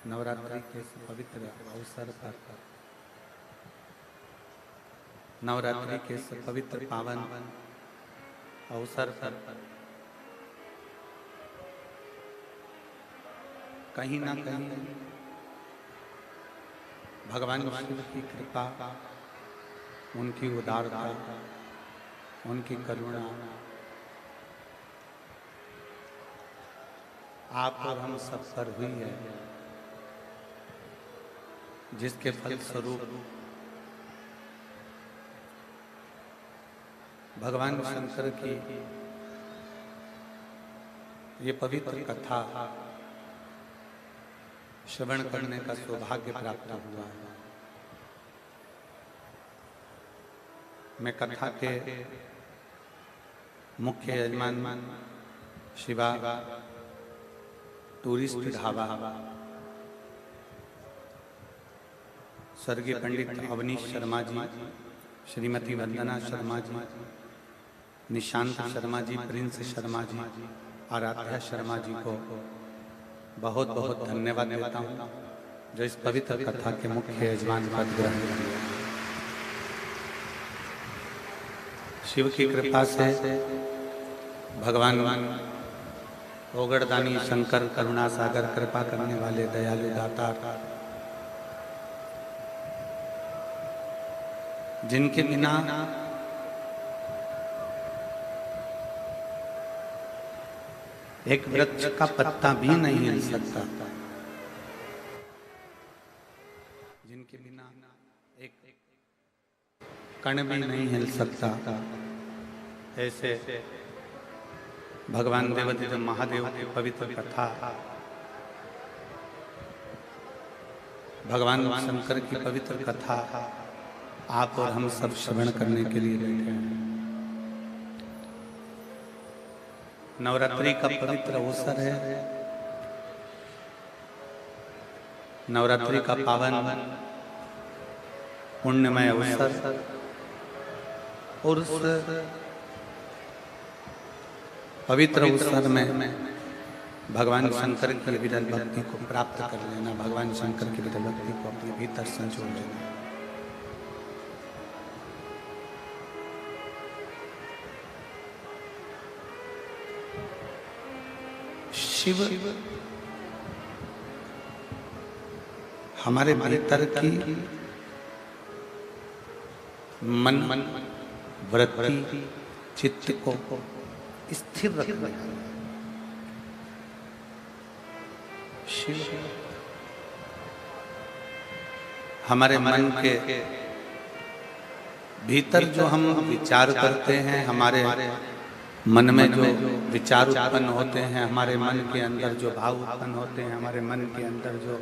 नवरात्रि के इस पवित्र अवसर पर, नवरात्रि के इस पवित्र पावन अवसर पर कहीं ना कहीं भगवान शिव की कृपा, उनकी उदारता, उनकी करुणा आप और हम सब पर हुई है, जिसके फलस्वरूप भगवान शंकर की ये पवित्र कथा श्रवण करने का सौभाग्य प्राप्त हुआ है। मैं कथा के मुख्य यजमान शिवा टूरिस्ट ढाबा स्वर्गीय पंडित अवनीश शर्मा जी, श्रीमती वंदना शर्मा जी, निशांत शर्मा जी, प्रिंस शर्मा जी, आराध्या शर्मा जी को बहुत बहुत धन्यवाद देता हूँ जो इस पवित्र कथा के मुख्य यजमान पद ग्रहण किया। शिव की कृपा से भगवान ओगड़दानी शंकर करुणा सागर कृपा करने वाले दयालु दाता, जिनके बिना एक वृक्ष का पत्ता भी नहीं हिल सकता, जिनके बिना एक कण भी नहीं हिल सकता, ऐसे भगवान देवाधिदेव महादेव की पवित्र कथा, भगवान शंकर की पवित्र कथा आप और हम सब श्रवण करने के लिए बैठे हैं। नवरात्रि का पवित्र अवसर है, नवरात्रि का पावन पुण्यमय अवसर, और उस पवित्र अवसर में भगवान शंकर की विरल भक्ति को प्राप्त कर लेना, भगवान शंकर की विरल भक्ति को अपने भीतर संजो लेना। शिव हमारे भीतर की मन वृत्ति चित्त को स्थिर रखना है। शिव हमारे मन के भीतर जो हम विचार करते हैं, हमारे मन में जो विचार उत्पन्न होते हैं, हमारे मन के अंदर जो भाव उत्पन्न होते हैं, हमारे मन के अंदर जो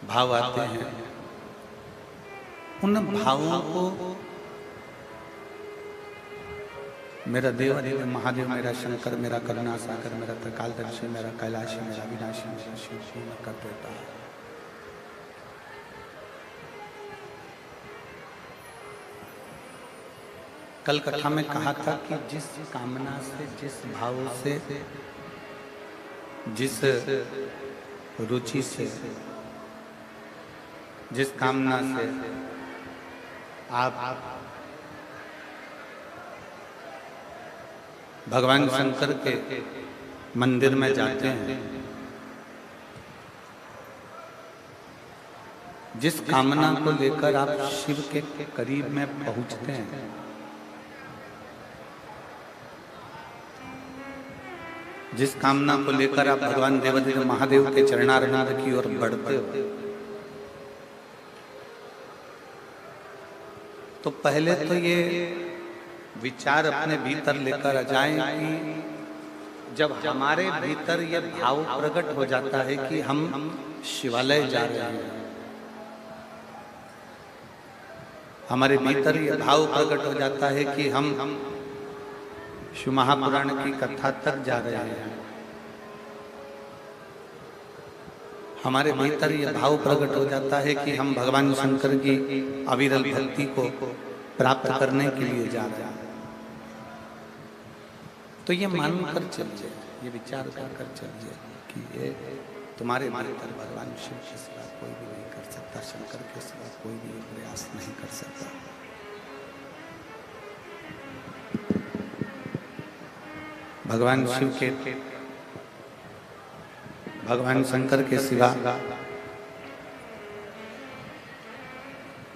भाव आते हैं, उन भावों को मेरा देव देव महादेव, मेरा शंकर, मेरा करुणा सागर, मेरा त्रिकालदर्शी, मेरा कैलाशी, मेरा विनाशी, मेरा शिव पूर्ण कर देता है। कल कथा में कहा था कि जिस कामना से, जिस भाव से, जिस रुचि से, जिस कामना से आप भगवान शंकर के मंदिर में जाते हैं, जिस कामना को लेकर आप शिव के करीब में पहुंचते हैं, जिस कामना को लेकर आप भगवान देवाधिदेव महादेव के चरणारविंद की ओर बढ़ते हो, तो पहले तो ये विचार अपने भीतर लेकर आ जाएं कि जब हमारे भीतर ये भाव प्रकट हो जाता है कि हम शिवालय जा रहे हैं, हमारे भीतर ये भाव प्रकट हो जाता है कि हम शिव महापुराण की कथा तक जा रहे हैं, हमारे भीतर ये भाव प्रकट हो जाता है कि हम भगवान शंकर की अविरल भक्ति को प्राप्त करने के लिए जा रहे हैं, तो ये मान कर चलिए, ये विचार कर चलिए कि ये तुम्हारे भीतर भगवान शिव के सिवा कोई भी नहीं कर सकता, शंकर के सिवा कोई भी प्रयास नहीं कर सकता। भगवान शिव के, भगवान शंकर के सिवा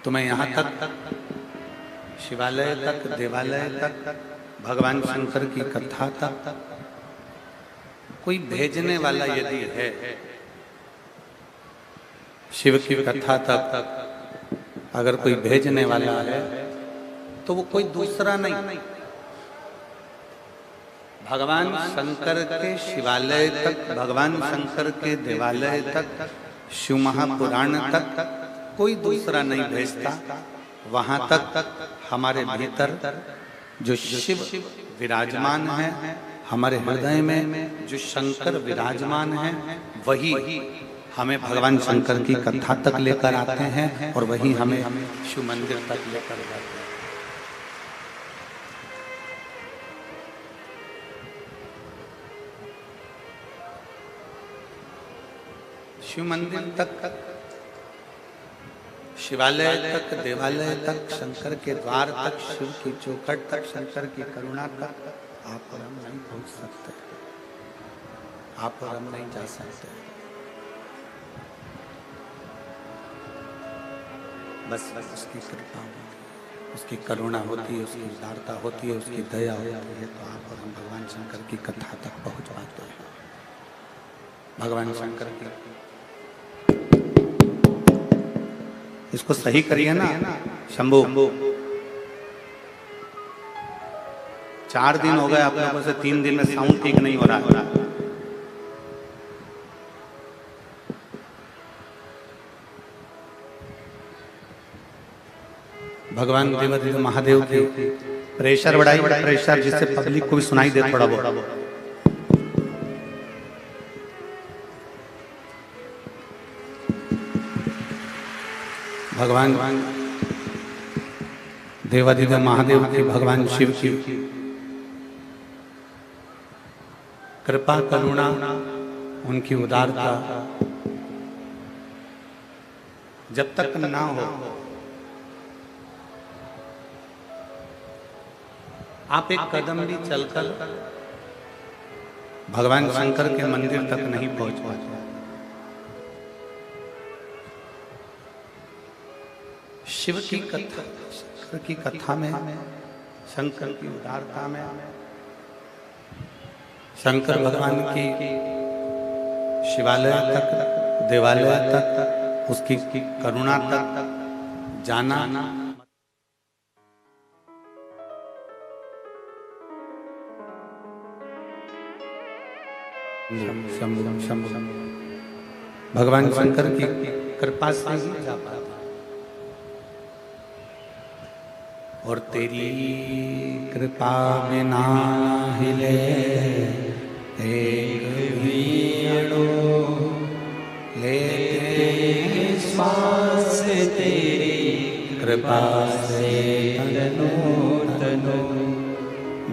तुम्हें यहाँ तक शिवालय तक, देवालय तक, भगवान शंकर की कथा तक कोई भेजने वाला यदि है, शिव की कथा तक अगर कोई भेजने वाला है तो वो कोई दूसरा नहीं, भगवान शंकर के शिवालय तक, भगवान शंकर के देवालय तक, शिव महापुराण तक कोई दूसरा नहीं भेजता। वहां तक हमारे भीतर जो शिव विराजमान है, हमारे हृदय में जो शंकर विराजमान है, वही हमें भगवान शंकर की कथा तक लेकर आते हैं और वही हमें शिव मंदिर तक लेकर जाते हैं। शिव मंदिर तक, शिवालय तक, देवालय तक, शंकर के द्वार तक, शिव की चौखट तक, शंकर की करुणा तक आप और हम नहीं पहुंच सकते, आप और हम नहीं जा सकते। बस उसकी कृपा होती है, उसकी करुणा होती है, उसकी उदारता होती है, उसकी दया होती है, तो आप और हम भगवान शंकर की कथा तक पहुंच पाते हैं। भगवान शंकर की, इसको सही करिए ना शंभू। 4 दिन हो गए आप लोगों से, 3 दिन में साउंड ठीक नहीं हो रहा है। भगवान देवादिदेव महादेव की प्रेशर बढ़ाई, प्रेशर जिससे पब्लिक को भी सुनाई दे थोड़ा बहुत। भगवान देवादिदेव महादेव की, भगवान शिव की कृपा करुणा, उनकी उदारता जब तक ना हो, आप एक कदम भी चलकर भगवान शंकर के मंदिर तक नहीं पहुंच पाते। शिव की कथा, शंकर की कथा में, शंकर की उदारता में, शंकर भगवान की शिवालय तक, देवालय तक, उसकी करुणा तक जाना, भगवान शंकर की कृपा से ही जा पाता। और तेरी कृपा बिना हिले एक भी अणु, लेते श्वास तेरी कृपा से तनु तनु।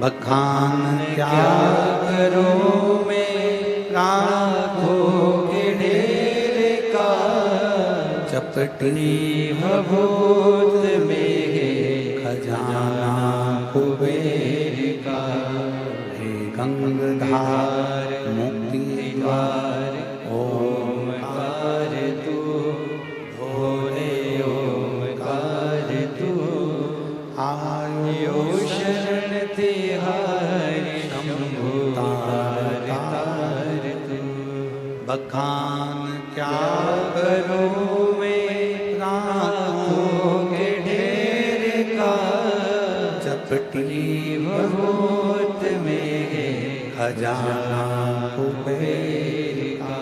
बखान क्या करो मैं लाखों के ढेर का, चपटी भभूत में खजाना कुबेर का। हे गंगाधार मुक्ति द्वार ओमकार तू, भोले ओमकार तू। आयो शरण तिहारी शंभु तार तार तू। बखान क्या करूं मैं लाखों के ढेर का, चपटी भभूत में खजाना कुबेर का।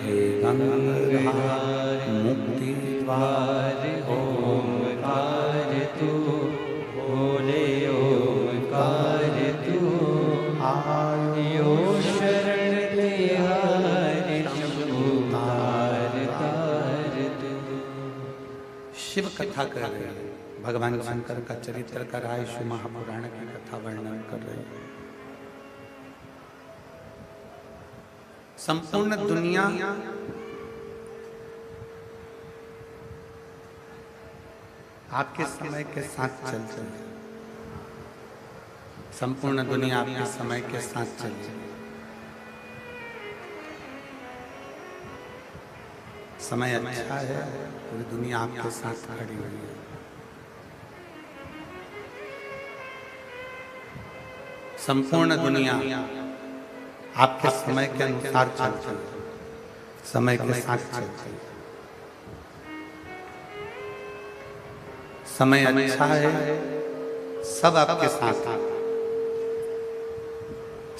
हे गंगाधार मुक्ति द्वार ओमकार तू, भोले ओमकार तू। आयो शरण तिहारी शंभु तार तार तू। शिव कथा कर रहे हैं, भगवान शंकर का चरित्र कर रहा है, शिव महापुराण की कथा वर्णन कर रहे हैं। संपूर्ण दुनिया आपके समय के साथ चल रही है। संपूर्ण दुनिया आपके समय के साथ चल रही है। समय अच्छा है, पूरी दुनिया आपके साथ खड़ी हुई है। संपूर्ण दुनिया आपके समय के अनुसार चलती है, समय के साथ चलती है। समय अच्छा है, सब आपके साथ है।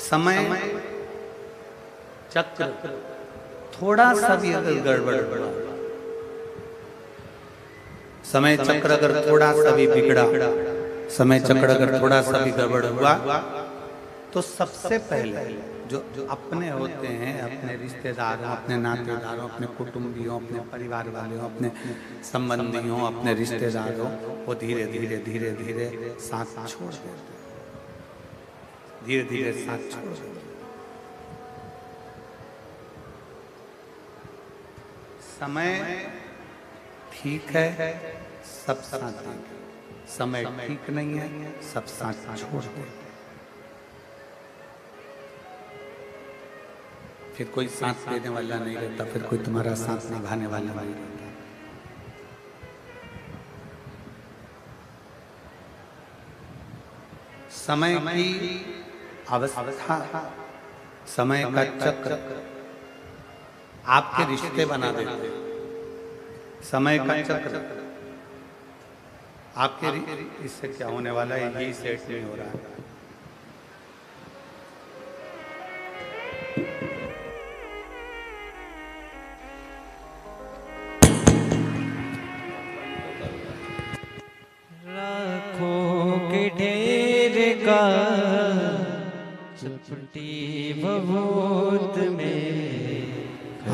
समय चक्र थोड़ा सा भी अगर गड़बड़ हुआ, समय चक्र अगर थोड़ा सा भी बिगड़ा, समय चक्र अगर थोड़ा सा भी गड़बड़ हुआ, तो सबसे पहले जो अपने होते हैं, अपने रिश्तेदारों, अपने नातेदारों, अपने कुटुंबियों, अपने परिवार वालों, अपने संबंधियों, अपने रिश्तेदारों, वो धीरे धीरे धीरे धीरे साथ छोड़ देते, धीरे धीरे साथ छोड़ देते। समय ठीक है, सब साथ देंगे। समय ठीक नहीं है, सब साथ छोड़ देंगे। फिर कोई साथ देने वाला नहीं रहता, फिर कोई तुम्हारा साथ निभाने वाला नहीं रहता। समय की अवस्था, समय का चक्र आपके रिश्ते बना देते। समय का चक्र आपके, इससे क्या होने वाला है, यही सेट नहीं हो रहा है। चपटी भभूत में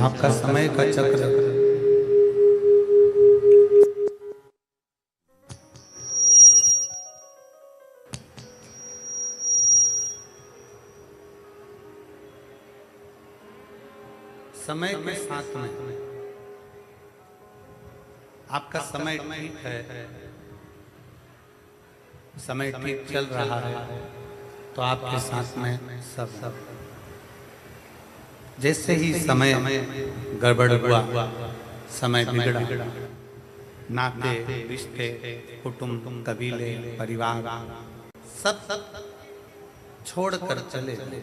आपका समय का चक्र समय के साथ में आपका समय ठीक है, समय ठीक चल रहा है, तो आपके साथ में सब जैसे ही समय गड़बड़ हुआ, समय बिगड़ा, नाते, रिश्ते, कुटुंब, कबीले, परिवार सब छोड़कर चले गए,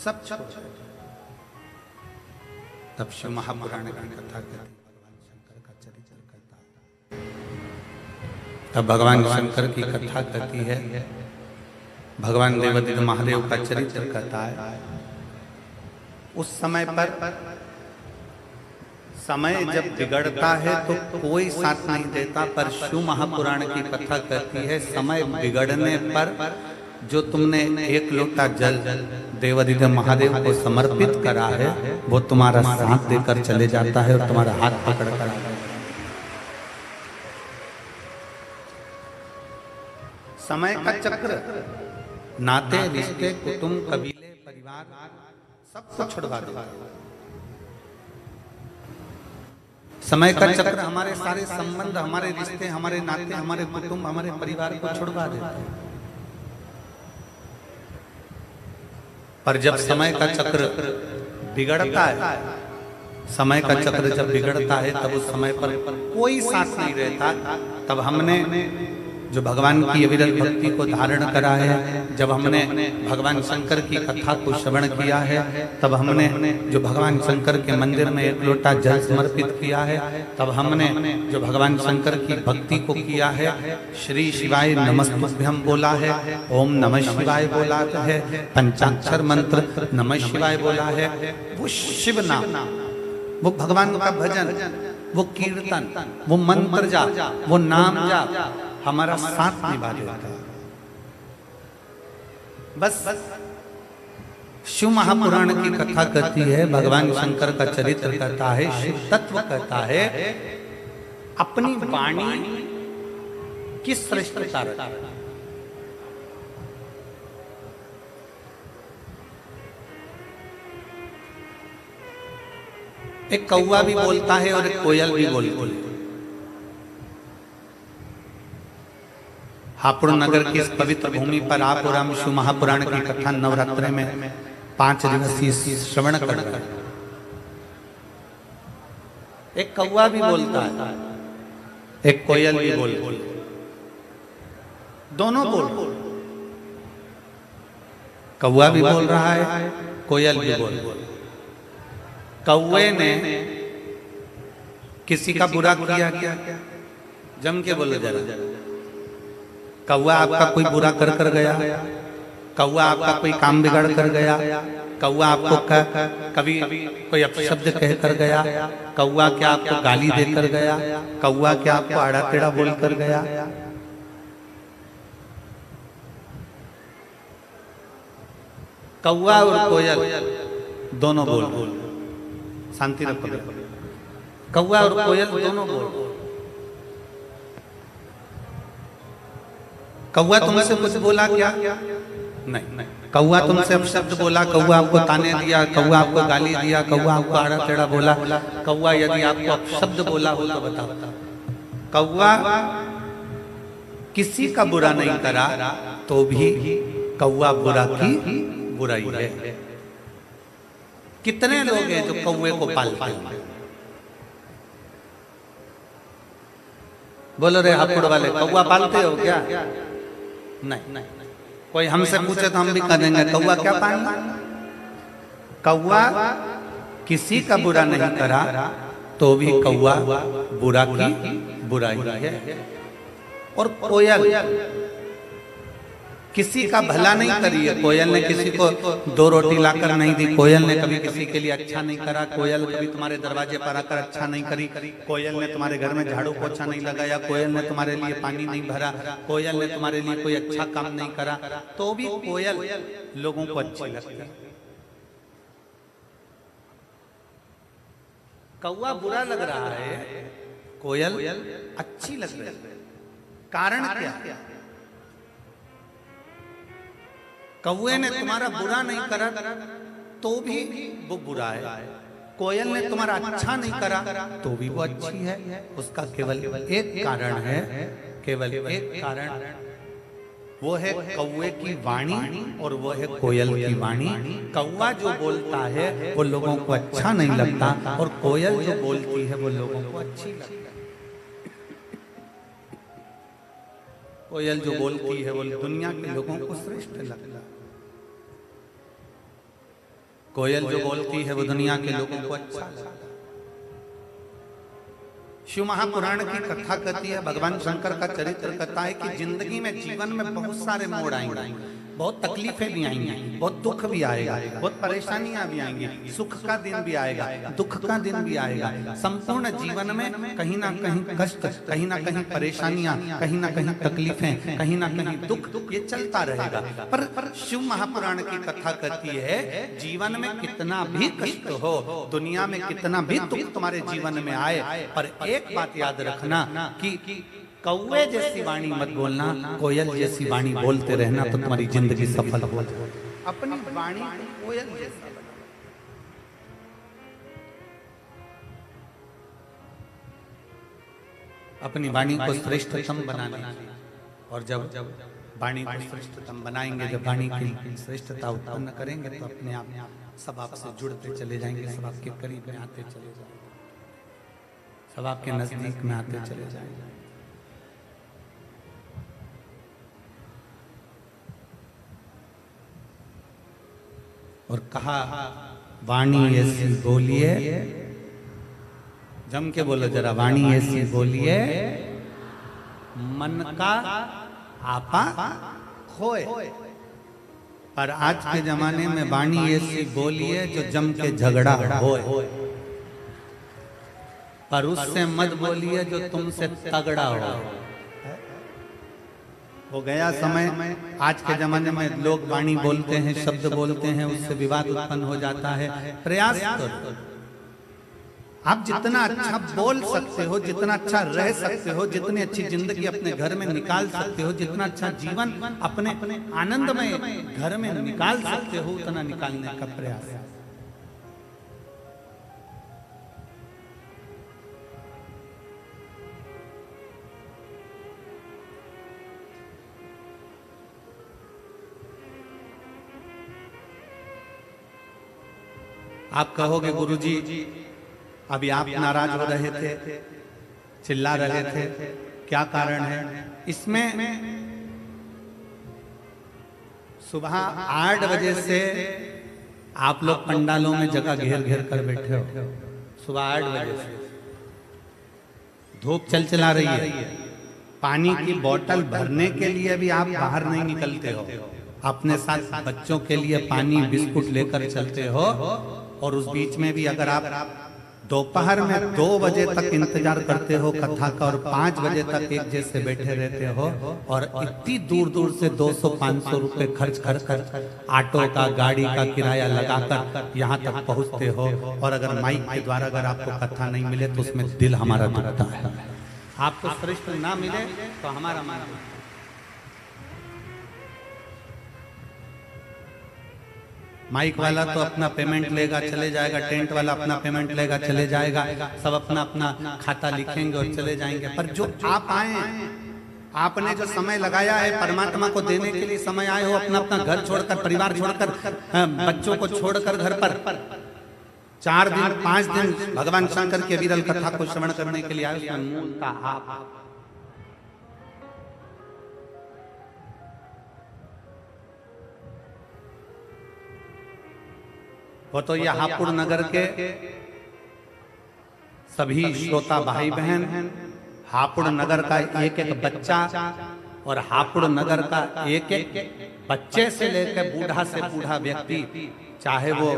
सब छोड़। तब शिव महापुराण की कथा कहती, भगवान शंकर का चरित्र कहता है। तब भगवान शंकर की कथा कहती है, भगवान देवादिदेव महादेव का चरित्र कहता है। उस समय पर समय जब बिगड़ता है तो कोई साथ नहीं देता, पर शिव महापुराण की कथा कहती है, समय बिगड़ने पर जो तुमने एक लोटा जल देवादिदेव महादेव को समर्पित करा है, वो तुम्हारा साथ देकर चले जाता है और तुम्हारा हाथ पकड़ कर आता है। समय का चक्र नाते, रिश्ते, कुटुंब, कबीले, परिवार सबको छुड़वा देता है। समय का चक्र हमारे सारे संबंध, हमारे रिश्ते, हमारे नाते, हमारे कुटुंब, हमारे परिवार को छुड़वा देता है। पर जब समय का चक्र बिगड़ता है, समय का चक्र जब बिगड़ता है, तब उस समय पर कोई साथ नहीं रहता। तब हमने जो भगवान की अविरल भक्ति को धारण करा है, जब हमने भगवान शंकर की कथा को श्रवण किया है, तब हमने जो भगवान शंकर के मंदिर में एक लोटा जल समर्पित किया है, तब हमने जो भगवान शंकर की भक्ति को किया है, श्री शिवाय नमस्तुभ्यं बोला है, ओम नमः शिवाय बोला है, पंचाक्षर मंत्र नमः शिवाय बोला है, वो शिव नाम, वो भगवान का भजन, वो कीर्तन, वो मंत्र जाप, वो नाम जाप हमारा साथ निभा देता है। बस शिव महापुराण की कथा कहती है, भगवान शंकर का चरित्र कहता है, शिव तत्व कहता है, अपनी वाणी की श्रेष्ठता रखता है। एक कौवा भी बोलता है और एक कोयल भी बोलती है। हापुड़ नगर की इस पवित्र भूमि पर आप और हम शिव महापुराण की कथा नवरात्रि में 5 दिवसीय श्रवण कर रहे हैं। एक कौवा भी बोलता है, एक कोयल भी बोलती है, दोनों बोल। कौवा भी बोल रहा है, कोयल भी बोल रहा है। कौवे ने किसी का बुरा किया क्या? जम के बोलो जरा। कौवा आपका कोई बुरा कर गया? कौवा आपका कोई काम बिगाड़ कर गया? कौवा आपको कभी कोई अपशब्द कह कर गया? कौवा क्या आपको गाली देकर गया? कौवा क्या आपको आड़ा टेढ़ा बोल कर गया? कौवा और कोयल दोनों बोल। शांति रखो। कौवा और कोयल दोनों बोल। कौवा तुमसे कुछ बोला क्या? नहीं। कौवा तुमसे अपशब्द बोला, कौवा आपको ताने दिया, कौवा आपको गाली दिया, कौवा आपको आड़ा टेढ़ा बोला? कौवा यदि आपको अपशब्द बोला हो तो बताओ। कौवा किसी का बुरा नहीं करा तो भी कौवा बुरा की बुराई है। कितने लोग हैं जो कौवे को पालते हैं? बोलो रे हापुड़ वाले, कौवा पालते हो क्या? नहीं। कोई हमसे पूछे तो हम भी कह देंगे कौवा क्या पालना? कौवा किसी का बुरा नहीं करा तो भी कौवा बुरा की बुराई है। और कोयल किसी का भला नहीं करी है। कोयल ने किसी को 2 रोटी लाकर नहीं दी। कोयल ने कभी किसी के लिए अच्छा नहीं करा। कोयल कभी तुम्हारे दरवाजे पर आकर अच्छा नहीं करी। कोयल ने तुम्हारे घर में झाड़ू पोछा नहीं लगाया। कोयल ने तुम्हारे लिए पानी नहीं भरा। कोयल ने तुम्हारे लिए कोई अच्छा काम नहीं करा तो भी कोयल लोगों को अच्छी लगती है। कौवा बुरा लग रहा है, कोयल अच्छी लग रही है। कारण क्या? कौवे ने तुम्हारा बुरा नहीं करा तो भी वो बुरा है। कोयल ने तुम्हारा अच्छा नहीं करा तो भी वो अच्छी है। उसका केवल एक कारण है, केवल एक कारण, वो है कौवे की वाणी और वो है कोयल की वाणी। कौवा जो बोलता है वो लोगों को अच्छा नहीं लगता और कोयल जो बोलती है वो लोगों को अच्छी लगती है। कोयल जो बोलती है वो दुनिया के लोगों को श्रेष्ठ लगता है। कोयल जो बोलती है वो दुनिया के लोगों को अच्छा लगता है। शिव महापुराण की कथा कहती है, भगवान शंकर का चरित्र कहता है कि जिंदगी में, जीवन में बहुत सारे मोड़ आएंगे, बहुत तकलीफें भी आएंगी, बहुत दुख भी आएगा, बहुत परेशानियां भी आएंगी, सुख का दिन भी आएगा, दुख का दिन भी आएगा। संपूर्ण जीवन में कहीं ना कहीं कष्ट, कहीं ना कहीं परेशानियां, कहीं ना कहीं तकलीफें, कहीं ना कहीं दुख, ये चलता रहेगा। पर शिव महापुराण की कथा कहती है जीवन में कितना भी कष्ट हो, दुनिया में कितना भी दुख तुम्हारे जीवन में आए, पर एक बात याद रखना कि कौवे जैसी वाणी मत बोलना, कोयल जैसी वाणी बोलते रहना तो तुम्हारी जिंदगी सफल हो। अपनी वाणी कोयल जैसी, अपनी वाणी को श्रेष्ठतम बनाना। और जब वाणी को श्रेष्ठतम बनाएंगे, जब वाणी की श्रेष्ठता उत्पन्न करेंगे तो अपने आप सब आपसे जुड़ते चले जाएंगे, सब आपके करीब में आते चले जाएंगे, सब आपके नजदीक में आते चले जाएंगे। और कहा वाणी ऐसी बोलिए, जम के बोलो जरा, वाणी ऐसी बोलिए मन का आपा खोए। पर आज के जमाने में वाणी ऐसी बोलिए जो जम के झगड़ा होए, पर उससे मत बोलिए जो तुमसे तगड़ा हो। हो गया समय, आज के जमाने में लोग वाणी बोलते हैं, शब्द बोलते हैं, उससे विवाद उत्पन्न हो जाता है। प्रयास करो, आप जितना अच्छा बोल सकते हो, जितना अच्छा रह सकते हो, जितनी अच्छी जिंदगी अपने घर में निकाल सकते हो, जितना अच्छा जीवन अपने आनंदमय घर में निकाल सकते हो, उतना निकालने का प्रयास। आप कहोगे गुरुजी अभी आप नाराज हो रहे थे, चिल्ला रहे थे, क्या कारण है? इसमें सुबह 8 बजे से आप लोग पंडालों में जगह घेर घेर कर बैठे हो। सुबह 8 बजे से धूप चला रही है, पानी की बोतल भरने के लिए भी आप बाहर नहीं निकलते हो, अपने साथ बच्चों के लिए पानी बिस्कुट लेकर चलते हो। और उस बीच में भी अगर आप दोपहर में 2 बजे तक इंतजार करते हो कथा का और 5 बजे तक एक जैसे बैठे रहते हो और इतनी दूर दूर से 200-500 रुपए खर्च कर ऑटो का, गाड़ी का किराया लगाकर यहाँ तक पहुँचते हो, और अगर माइक के द्वारा अगर आपको कथा नहीं मिले तो उसमें दिल हमारा दुखता है। आपको श्रेष्ठ ना मिले तो हमारा मन, माइक वाला तो अपना पेमेंट लेगा चले जाएगा, टेंट वाला अपना पेमेंट लेगा चले जाएगा, सब अपना अपना खाता लिखेंगे और चले जाएंगे। पर जो आप आए, आपने जो समय लगाया है परमात्मा को देने के लिए समय आए हो, अपना अपना घर छोड़कर, परिवार छोड़कर, बच्चों को छोड़कर घर पर 4 दिन 5 दिन भगवान शंकर के विरल कथा को श्रवण करने के लिए आए, मूलता आप। वो तो ये हापुड़ नगर के सभी श्रोता भाई बहन, हापुड़ नगर का एक एक बच्चा और हापुड़ नगर का एक एक बच्चे से लेकर बूढ़ा से बूढ़ा व्यक्ति, चाहे वो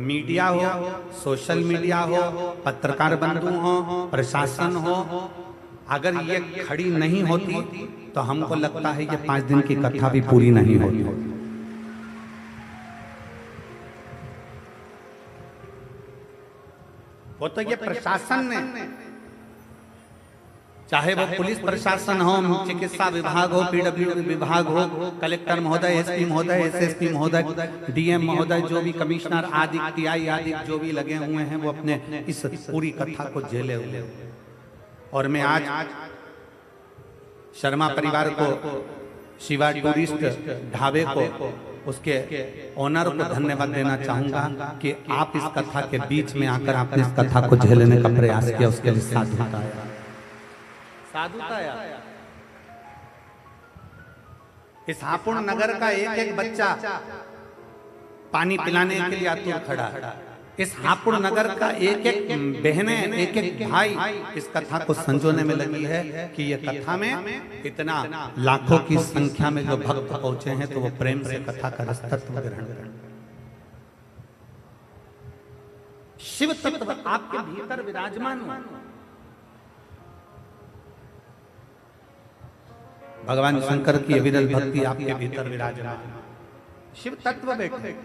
मीडिया हो, सोशल मीडिया हो, पत्रकार बंधु हो, प्रशासन हो, अगर ये खड़ी नहीं होती तो हमको लगता है ये 5 दिन की कथा भी पूरी नहीं होती। वो तो ये प्रशासन ने, चाहे वो पुलिस प्रशासन हो, चिकित्सा विभाग हो, पीडब्ल्यूडी विभाग हो, कलेक्टर महोदय, एसपी महोदय, एसएसपी महोदय, डीएम महोदय, जो भी कमिश्नर आदि टीआई आदि जो भी लगे हुए हैं, वो अपने इस पूरी कथा को झेले हुए। और मैं आज शर्मा परिवार को, शिवा टूरिस्ट ढाबे को, उसके ओनर को धन्यवाद देना चाहूंगा कि आप इस कथा के बीच में आकर आपने इस कथा को झेलने का प्रयास किया, उसके लिए साधुता है, साधुता है। इस हापुड़ नगर का एक एक बच्चा पानी पिलाने के लिए आतुर खड़ा है। इस हापुड़ नगर का एक एक बहने, एक एक भाई इस कथा को संजोने में लगी है कि ये कथा में इतना लाखों की संख्या में जो भक्त पहुंचे हैं तो वो प्रेम से कथा का रसतत्व ग्रहण करें। शिव तत्व आपके भीतर विराजमान हो, भगवान शंकर की विरल भक्ति आपके भीतर विराजमान, शिव तत्व बैठे।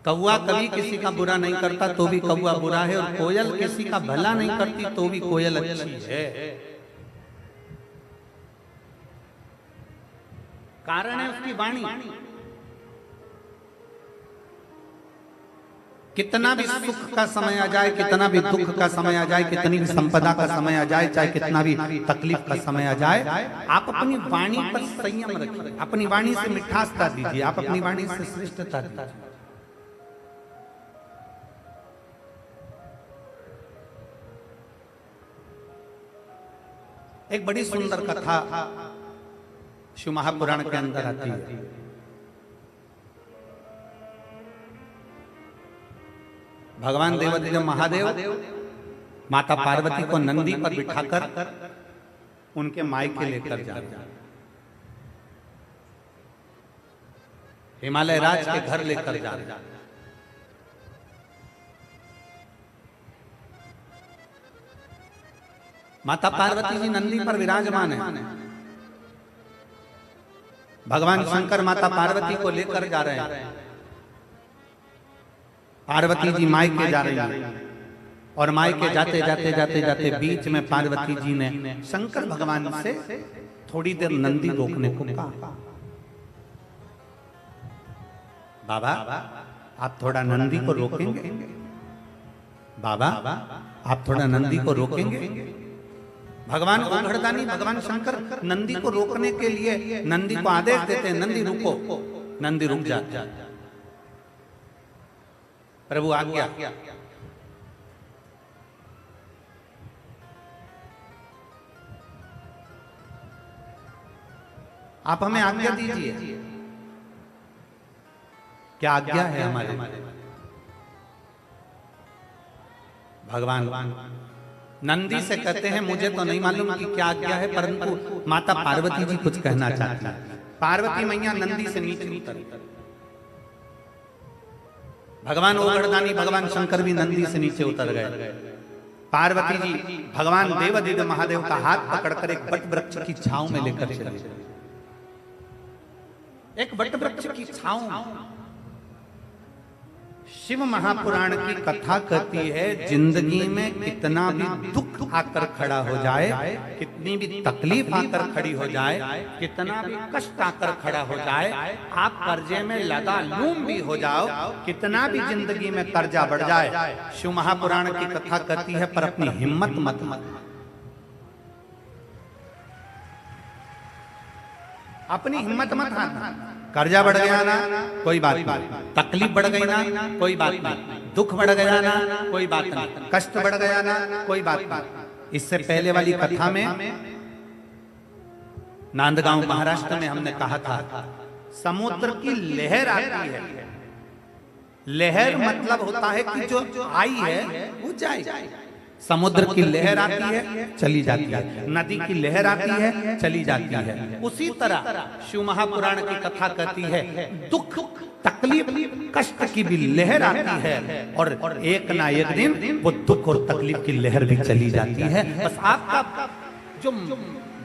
कौआ कभी किसी का बुरा नहीं करता तो भी कौआ बुरा है, और कोयल किसी का भला नहीं करती तो भी कोयल अच्छी है। कारण है उसकी वाणी। कितना भी सुख का समय आ जाए, कितना भी दुख का समय आ जाए, कितनी भी संपदा का समय आ जाए, चाहे कितना भी तकलीफ का समय आ जाए, आप अपनी वाणी पर संयम रखिए, अपनी वाणी से मिठासता दीजिए, आप अपनी वाणी से श्रेष्ठता दीजिए। एक बड़ी सुंदर कथा शिव महापुराण के अंदर आती है। भगवान देवाधिदेव महादेव माता पार्वती को नंदी पर बिठाकर उनके मायके लेकर जा रहे, हिमालय राज के घर लेकर जा रहे। माता पार्वती जी नंदी पर विराजमान है। भगवान शंकर माता पार्वती को लेकर जा रहे हैं। पार्वती जी मायके जा रही हैं और मायके जाते जाते जाते जाते बीच में पार्वती जी ने शंकर भगवान से थोड़ी देर नंदी रोकने को कहा। बाबा आप थोड़ा नंदी को रोकेंगे? बाबा आप थोड़ा नंदी को रोकेंगे? भगवान उघड़दानी भगवान शंकर नंदी को रोकने के लिए नंदी को आदेश देते हैं, नंदी रुको, नंदी रुक जा। प्रभु आज्ञा। आप हमें आज्ञा दीजिए। क्या आज्ञा है हमारे? भगवान नंदी से कहते हैं मुझे तो नहीं मालूम कि क्या आज्ञा है, परंतु माता पार्वती जी कुछ कहना चाहती है। पार्वती मैया नंदी से नीचे उतर, भगवान ओगड़दानी भगवान शंकर भी नंदी से नीचे उतर गए। पार्वती जी भगवान देवादिदेव महादेव का हाथ पकड़कर एक वट वृक्ष की छांव में लेकर चले। एक वट वृक्ष की छांव। शिव महापुराण की कथा कहती है जिंदगी में कितना भी दुख आकर खड़ा हो जाए, कितनी भी तकलीफ आकर खड़ी हो जाए, कितना भी कष्ट आकर खड़ा हो जाए, आप कर्जे में लगा लूम भी हो जाओ, कितना भी जिंदगी में कर्जा बढ़ जाए, शिव महापुराण की कथा कहती है पर अपनी हिम्मत मत अपनी हिम्मत मत हारना। कर्जा बढ़ गया ना कोई बात नहीं, तकलीफ बढ़ गई ना कोई बात नहीं, दुख बढ़ गया ना कोई बात नहीं, कष्ट बढ़ गया ना कोई बात नहीं। इससे पहले वाली कथा में नांदगांव महाराष्ट्र में हमने कहा था समुद्र की लहर आती है। लहर मतलब होता है कि जो आई है वो जाए। समुद्र की लहर आती है चली जाती है, नदी की लहर आती है चली जाती है। उसी तरह शिव महापुराण की कथा कहती है दुख तकलीफ कष्ट की भी लहर आती है और एक ना एक दिन वो दुख और तकलीफ की लहर भी चली जाती है। बस आपका जो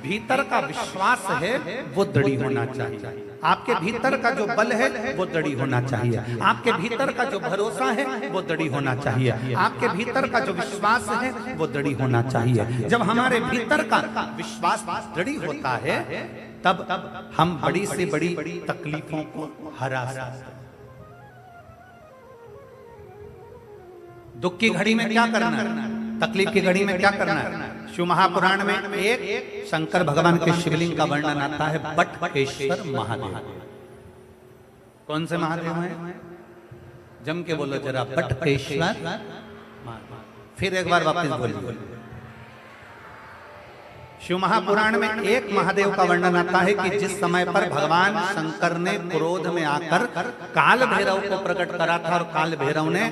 भीतर का विश्वास है वो दृढ़ होना चाहिए, आपके भीतर का जो बल है वो दृढ़ होना चाहिए, आपके भीतर का जो भरोसा है वो दृढ़ होना चाहिए, आपके भीतर का जो विश्वास है वो दृढ़ होना चाहिए। जब हमारे भीतर का विश्वास दृढ़ होता है तब हम बड़ी से बड़ी तकलीफों को हरा सकते। दुख की घड़ी में क्या करना है, तकलीफ की घड़ी में क्या करना है? शिव महापुराण में एक शंकर भगवान के शिवलिंग का वर्णन आता है बटकेश्वर महादेव। कौन से महादेव हैं? जम के बोलो जरा, बटकेश्वर। फिर एक बार वापस बोलिए। शिव महापुराण में एक महादेव का वर्णन आता है कि जिस समय पर भगवान शंकर ने क्रोध में आकर काल भैरव को प्रकट करा था और काल भैरव ने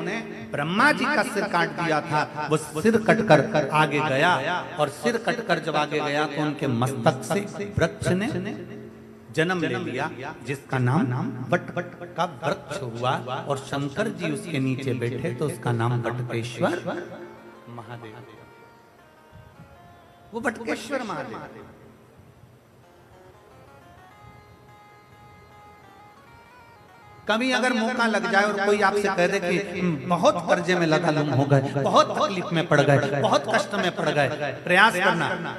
ब्रह्मा जी का सिर काट दिया था, वो सिर कटकर आगे गया और सिर कटकर जब आगे गया तो उनके मस्तक से वृक्ष ने जन्म ले लिया जिसका नाम बट का वृक्ष हुआ और शंकर जी उसके नीचे बैठे तो उसका नाम बटकेश्वर महादेव। वो बटकेश्वर महादेव। कभी अगर मौका लग जाए और कोई आपसे कह दे कि बहुत कर्जे में लगा लूम हो गए, बहुत तकलीफ में पड़ गए, बहुत कष्ट में पड़ गए, प्रयास करना।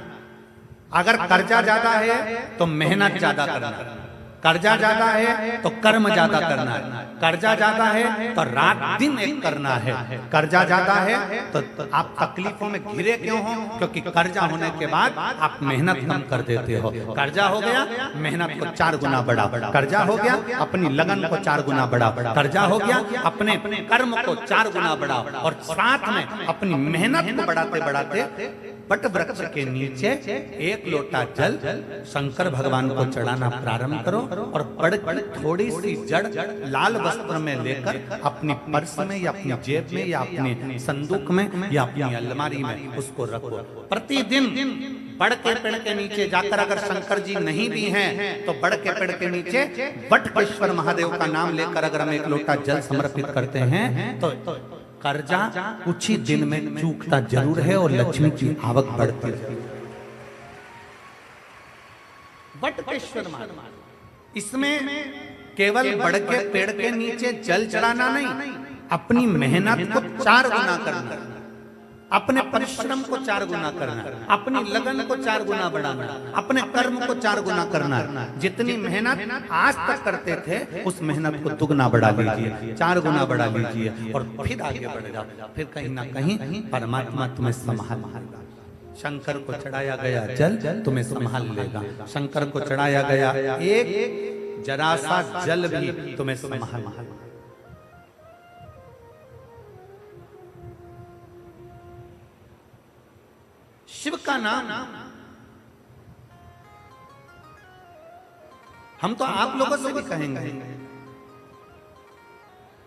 अगर कर्जा ज्यादा है तो मेहनत ज्यादा करना, कर्जा ज्यादा है तो कर्म ज्यादा करना है, कर्जा ज्यादा है तो रात दिन एक करना है, कर्जा ज्यादा है तो आप तकलीफों में घिरे क्यों हो? क्योंकि कर्जा होने के बाद आप मेहनत कम कर देते हो। कर्जा हो गया मेहनत को 4 गुना बढ़ा, कर्जा हो गया अपनी लगन को 4 गुना बढ़ा, कर्जा हो गया अपने कर्म को 4 गुना बढ़ा और साथ में अपनी मेहनत को बढ़ाते बढ़ाते बट वृक्ष के नीचे एक लोटा जल शंकर भगवान को चढ़ाना प्रारंभ करो और बड़ थोड़ी सी जड़ लाल वस्त्र में लेकर अपनी पर्स में या अपनी जेब में या अपने संदूक में या अपनी अलमारी में उसको रखो। प्रतिदिन बड़ के पेड़ के नीचे जाकर अगर शंकर जी नहीं भी हैं तो बड़ के पेड़ के नीचे बटकेश्वर महादेव का नाम लेकर अगर हम एक लोटा जल समर्पित करते हैं तो कर्जा कुछ ही दिन में चूकता जरूर है और लक्ष्मी की आवक बढ़ती है। बटकेश्वर महादेव। इसमें केवल बड़ के पेड़ के नीचे जल चढ़ाना नहीं, अपनी मेहनत को 4 गुना करना, अपने परिश्रम को 4 गुना करना, अपनी लगन को 4 गुना बढ़ाना, अपने कर्म को 4 गुना करना। जितनी मेहनत आज तक करते थे उस मेहनत को दुगना बढ़ा लीजिए, 4 गुना बढ़ा लीजिए और फिर आगे बढ़ जाओ। फिर कहीं ना कहीं परमात्मा तुम्हें संभाल लेगा। शंकर को चढ़ाया गया जल तुम्हें संभाल लेगा, शंकर को चढ़ाया गया एक जरा सा जल भी तुम्हें संभाल। शिव का नाम। हम तो आप लोगों से भी कहेंगे,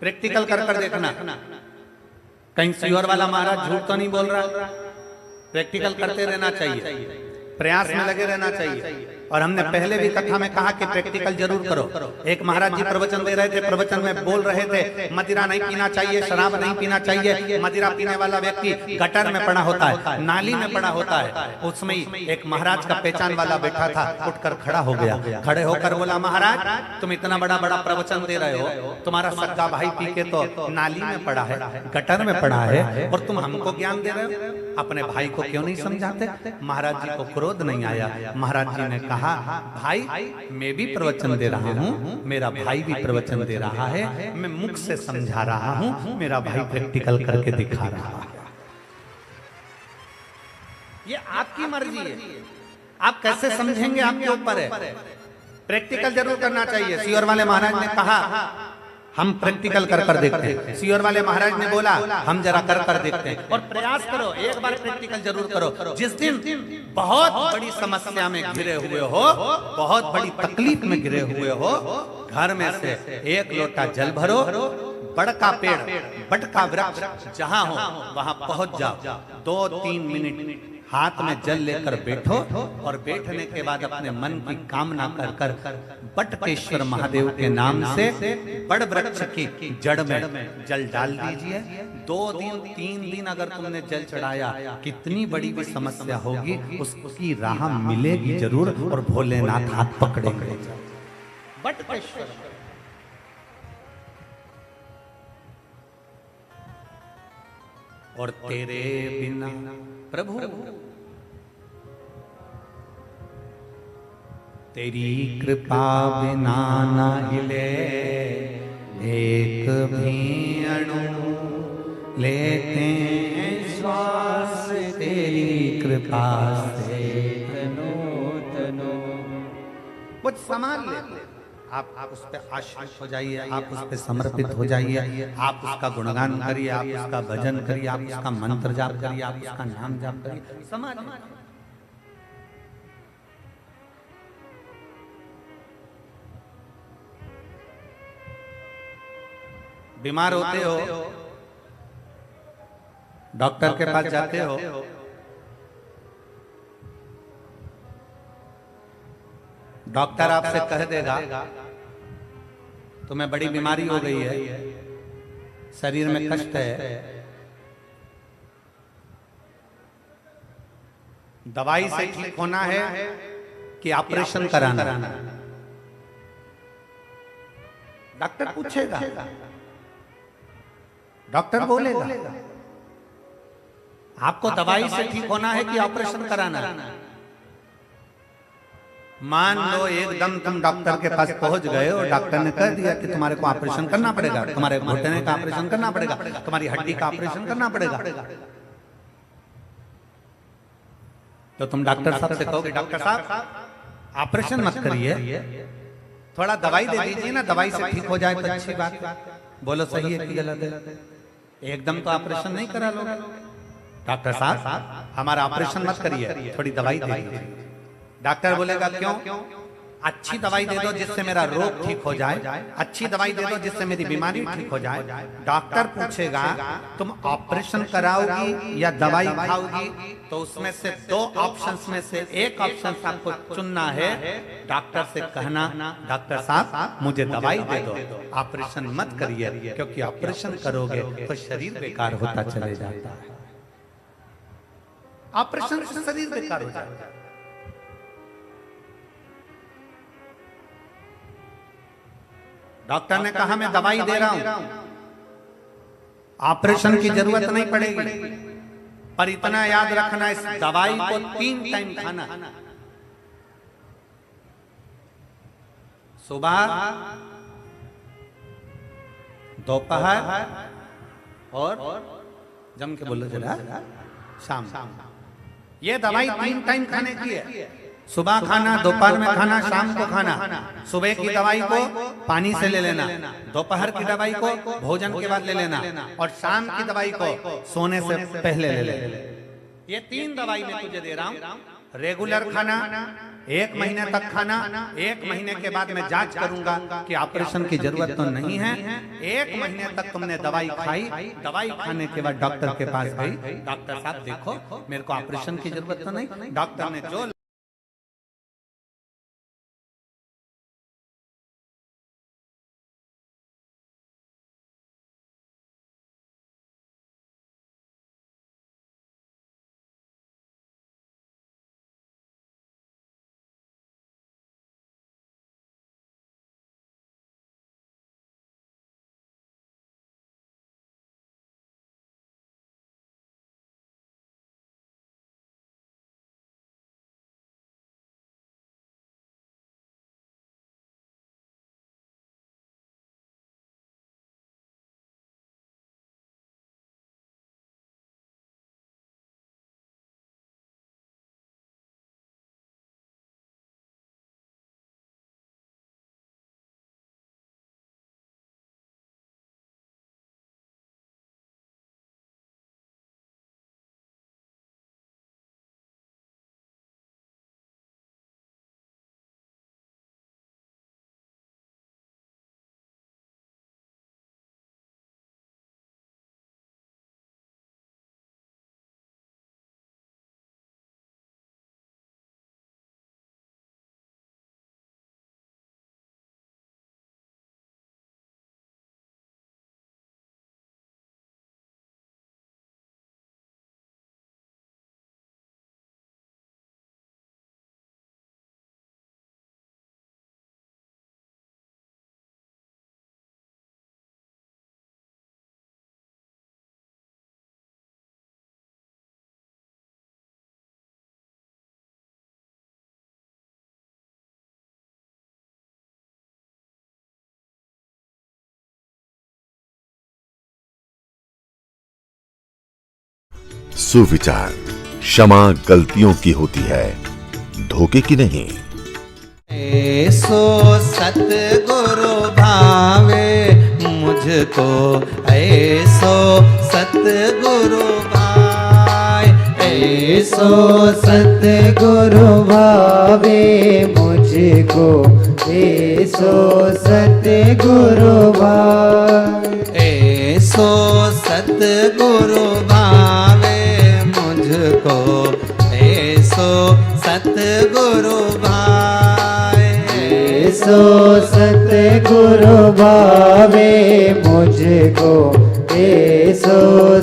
प्रैक्टिकल कर देखना, कहीं सीहोर वाला महाराज झूठ तो नहीं बोल रहा। प्रैक्टिकल करते रहना चाहिए, प्रयास में लगे रहना चाहिए। और हमने पहले भी कथा में कहा कि प्रैक्टिकल जरूर करो। एक महाराज जी प्रवचन दे रहे थे, प्रवचन में बोल रहे थे मदिरा नहीं पीना चाहिए, शराब नहीं पीना चाहिए। मदिरा पीने वाला व्यक्ति गटर में पड़ा होता है, नाली में पड़ा होता है। उसमें एक महाराज का पहचान वाला बैठा था, उठकर खड़ा हो गया। खड़े होकर बोला, महाराज तुम इतना बड़ा बड़ा प्रवचन दे रहे हो, तुम्हारा सगा भाई पी के तो नाली में पड़ा है, गटर में पड़ा है, और तुम हमको ज्ञान दे रहे हो। अपने भाई को क्यों नहीं समझाते? महाराज जी को क्रोध नहीं आया। महाराज जी ने कहा, भाई मैं भी प्रवचन दे रहा हूँ, मेरा भाई भी प्रवचन दे रहा है, मैं मुख से समझा रहा हूँ, मेरा भाई प्रैक्टिकल करके दिखा रहा है। ये आपकी मर्जी है, आप कैसे समझेंगे आपके ऊपर है। प्रैक्टिकल जरूर करना चाहिए। सीहोर वाले महाराज ने कहा हम प्रैक्टिकल कर देखते हैं। सीहोर वाले महाराज ने बोला हम जरा कर देखते हैं। और प्रयास करो, एक बार प्रैक्टिकल जरूर करो। जिस दिन बहुत बड़ी समस्या में घिरे हुए हो, बहुत बड़ी तकलीफ में घिरे हुए हो, घर में से एक लोटा जल भरो, बड़का पेड़, बड़का वृक्ष जहां हो वहां पहुंच जाओ, 2-3 मिनट हाथ में जल लेकर बैठो, और बैठने के बाद अपने मन की कामना कर बटकेश्वर महादेव के नाम से बड़ वृक्ष की जड़ में जल डाल दीजिए। 2 दिन 3 दिन अगर तुमने जल चढ़ाया, कितनी बड़ी भी समस्या होगी उसकी राह मिलेगी जरूर, और भोलेनाथ हाथ पकड़ेंगे। बटकेश्वर और तेरे बिना प्रभु, तेरी कृपा बिना न हिले एक भी अणु, लेते हैं श्वास तेरी कृपा से तनो तनो। कुछ संभाल ले, आप उस पर आश्रित हो जाइए, आप उस पर समर्पित हो जाइए, आप उसका गुणगान करिए, आप उसका भजन करिए, आप उसका मंत्र जाप करिए, आप उसका नाम जाप करिए। समाज बीमार होते हो, डॉक्टर के पास जाते हो, डॉक्टर आपसे कह देगा तुम्हें बड़ी बीमारी हो गई है, शरीर में कष्ट है, दवाई से ठीक होना है कि ऑपरेशन कराना। डॉक्टर पूछेगा, डॉक्टर बोलेगा आपको दवाई से ठीक होना है कि ऑपरेशन कराना। मान लो एकदम तुम डॉक्टर के पास पहुंच गए और डॉक्टर ने कह दिया कि तुम्हारे को ऑपरेशन करना पड़ेगा, तुम्हारे घुटने का ऑपरेशन करना पड़ेगा, तुम्हारी हड्डी का ऑपरेशन करना पड़ेगा, तो तुम डॉक्टर साहब से कहोगे डॉक्टर साहब ऑपरेशन मत करिए, थोड़ा दवाई दे दीजिए ना, दवाई से ठीक हो जाए तो अच्छी बात। बोलो सही है कि गलत है? एकदम तो ऑपरेशन नहीं करा लो। डॉक्टर साहब हमारा ऑपरेशन मत करिए, थोड़ी दवाई दे दीजिए। डॉक्टर बोलेगा क्यों? अच्छी दवाई दे दो जिससे मेरा रोग ठीक हो जाए, अच्छी दवाई दे दो जिससे मेरी बीमारी ठीक हो जाए। डॉक्टर पूछेगा तुम ऑपरेशन कराओगी या दवाई खाओगी, तो उसमें से 2 ऑप्शंस में से एक ऑप्शन आपको चुनना है। डॉक्टर से कहना डॉक्टर साहब मुझे दवाई दे दो, ऑपरेशन मत करिए, क्योंकि ऑपरेशन करोगे तो शरीर बेकार होता चले जाता है। ऑपरेशन से शरीर बेकार हो जाता है। डॉक्टर ने कहा मैं दवाई दे रहा हूं, ऑपरेशन की जरूरत नहीं पड़ेगी, पर इतना याद रखना इस दवाई को 3 टाइम खाना, सुबह, दोपहर और जम के बोलो जरा शाम। ये दवाई 3 टाइम खाने की है। सुबह खाना, दोपहर में खाना, शाम को खाना। सुबह की दवाई को पानी से ले लेना, दोपहर की दवाई को भोजन के बाद ले लेना, और शाम की दवाई को सोने से पहले ले लेना। ये 3 दवाई मैं तुझे दे रहा हूं, रेगुलर खाना, 1 महीने तक खाना, 1 महीने के बाद मैं जांच करूंगा कि ऑपरेशन की जरूरत तो नहीं है। 1 महीने तक तुमने दवाई खाई, दवाई खाने के बाद डॉक्टर के पास गई, डॉक्टर साहब देखो मेरे को ऑपरेशन की जरूरत तो नहीं। डॉक्टर ने जो सुविचार, क्षमा गलतियों की होती है, धोखे की नहीं। ऐसो सतगुरु भावे मुझको, ऐसो सतगुरु भाए, ऐसो सतगुरु भावे मुझको, ऐसो सतगुरु भाए, ऐसो सतगुरु भावे मुझको, ऐसो सतगुरु भाए, ऐसो सतगुरु भावे मुझको, ऐसो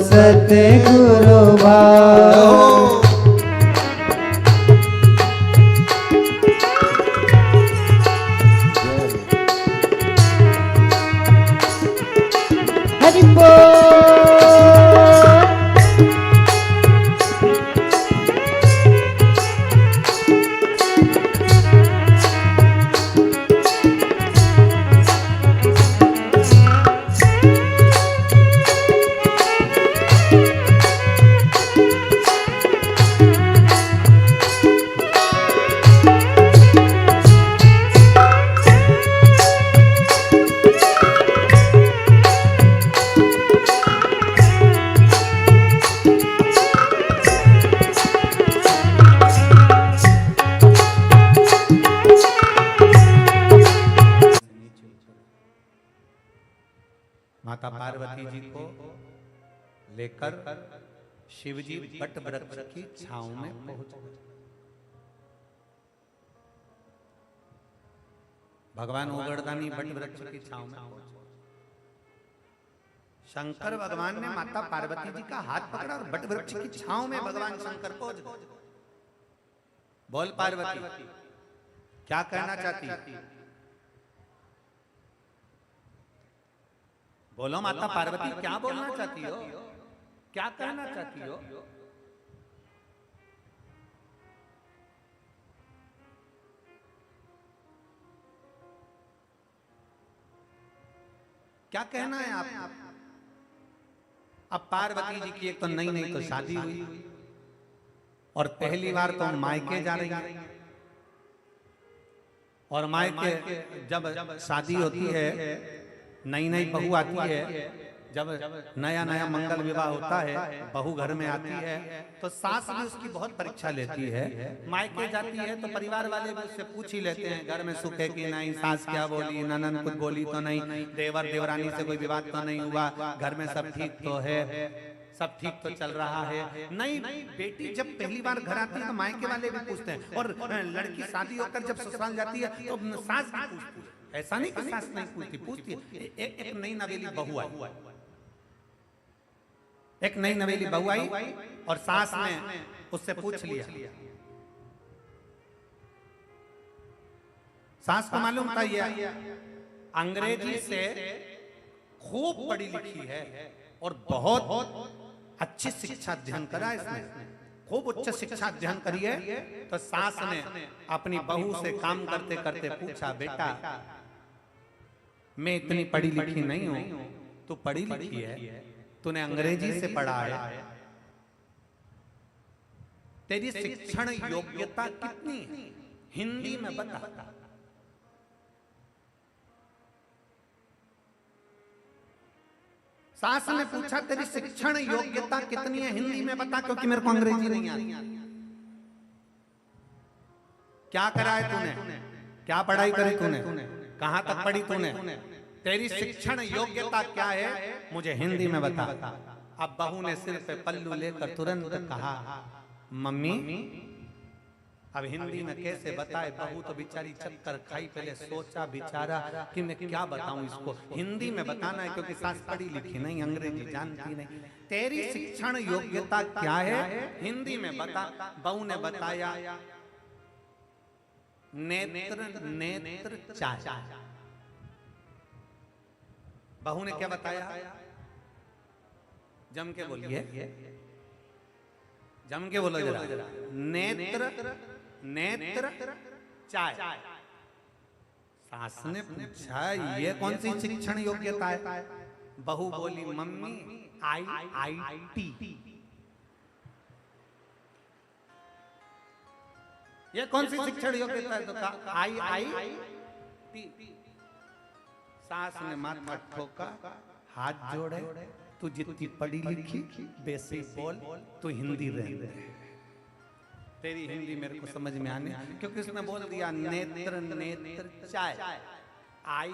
सतगुरु भावे। हरि बोल। माता पार्वती जी को लेकर शिवजी बट वृक्ष की छांव में पहुंच गए। भगवान उगड़दानी बट वृक्ष की छांव में पहुंचे। शंकर भगवान ने माता पार्वती जी का हाथ पकड़ा और बट वृक्ष की छांव में भगवान शंकर पहुंच गए। बोल पार्वती, क्या कहना चाहती? बोलो माता पार्वती, क्या बोलना चाहती हो? क्या कहना चाहती हो? क्या कहना है आप? अब पार्वती जी की एक तो नई नई तो शादी हुई और पहली बार तो मायके जा रही है। और मायके जब शादी होती है, नई नई बहू आती है, जब नया नया मंगल विवाह होता है, बहू घर में आती है तो सास भी उसकी बहुत परीक्षा लेती है। मायके जाती है तो परिवार वाले भी उससे पूछ ही लेते हैं घर में सुख है कि नहीं, सास क्या बोली, ननद कुछ बोली तो नहीं, देवर देवरानी से कोई विवाद तो नहीं हुआ, घर में सब ठीक तो है, सब ठीक तो चल रहा है। नहीं, बेटी जब पहली बार घर आती है तो मायके वाले भी पूछते हैं, और लड़की शादी होकर जब ससुराल जाती है तो सास भी पूछती है। ऐसा नहीं कि सास नहीं पूछती, पूछती है। एक नई नवेली बहू आई, एक नई नवेली बहू आई और सास ने उससे पूछ लिया। सास को मालूम था ये अंग्रेजी से खूब पढ़ी लिखी है और बहुत अच्छी शिक्षा अध्ययन करा इसने, खूब उच्च शिक्षा अध्ययन करी है। तो सास ने अपनी बहू से काम करते करते पूछा, बेटा मैं इतनी पढ़ी लिखी नहीं हूं, तू पढ़ी लिखी है, तूने अंग्रेजी से पढ़ा है, तेरी शिक्षण योग्यता कितनी है, हिंदी में बता। सास ने पूछा तेरी शिक्षण योग्यता कितनी है, हिंदी में बता, क्योंकि मेरे को अंग्रेजी नहीं आती। क्या करा है तूने, क्या पढ़ाई करी तूने, कहां तक पढ़ी तूने, तेरी शिक्षण योग्यता क्या है, मुझे हिंदी में बता। अब बहू ने सिर पे पल्लू लेकर तुरंत कहा, मम्मी अब हिंदी में कैसे बताए। बहू तो बेचारी चक्कर खाई, पहले सोचा बिचारा कि मैं क्या बताऊं इसको, हिंदी में बताना है क्योंकि सास पढ़ी लिखी नहीं, अंग्रेजी जानती नहीं। तेरी शिक्षण योग्यता क्या है, हिंदी में बता। बहू ने बताया, नेत्र नेत्र चाचा। बहू ने क्या बताया, जम के बोलिए, जम के बोलो जरा, नेत्र नेत्र चाय। सास ने पूछा ये कौन सी शिक्षण योग्यता है। बहू बोली, मम्मी IIT। ये कौन सी शिक्षण योग्यता है, तो कहा IIT। सास ने माथा ठोका, हाथ जोड़े, तू जितनी पढ़ी लिखी वैसे बोल, तू हिंदी रह, तेरी हिंदी मेरे को समझ में आने, क्योंकि उसने बोल दिया नेत्र नेत्र चाय, आई।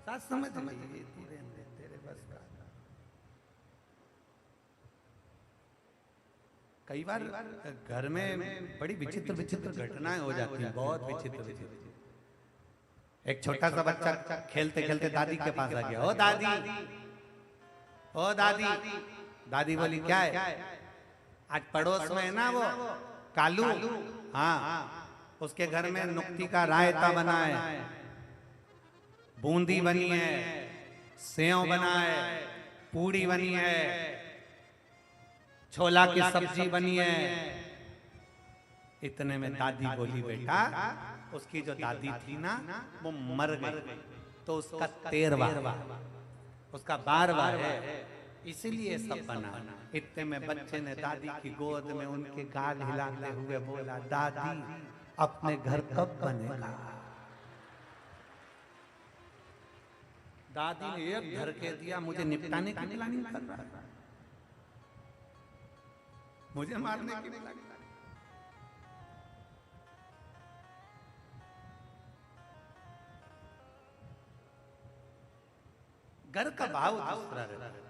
सास समझ में, तेरे बस का। कई बार घर में बड़ी विचित्र विचित्र घटनाएं हो जाती हैं, बहुत विचित्र विचित्र। एक छोटा सा बच्चा खेलते खेलते दादी के पास आ गया, ओ दादी, ओ दादी। दादी बोली, क्या है, आज पड़ोस में है ना वो कालू, हाँ उसके घर में नुक्ती का रायता बना है, बूंदी बनी है, सेव बना है, पूड़ी बनी है, छोला की सब्जी बनी है। इतने में दादी बोली, बेटा उसकी जो दादी थी ना वो मर गई, तो उसका 13वां, उसका 12वां है, इसीलिए सब बना। इतने में बच्चे ने दादी की गोद में उनके गाल हिलाते हुए बोला, दादी अपने घर कब बनेगा। दादी ने एक घर के दिया, मुझे निपटाने की प्लानिंग कर रहा है, मुझे मारने की प्लानिंग। घर का भाव दूसरा रहता है।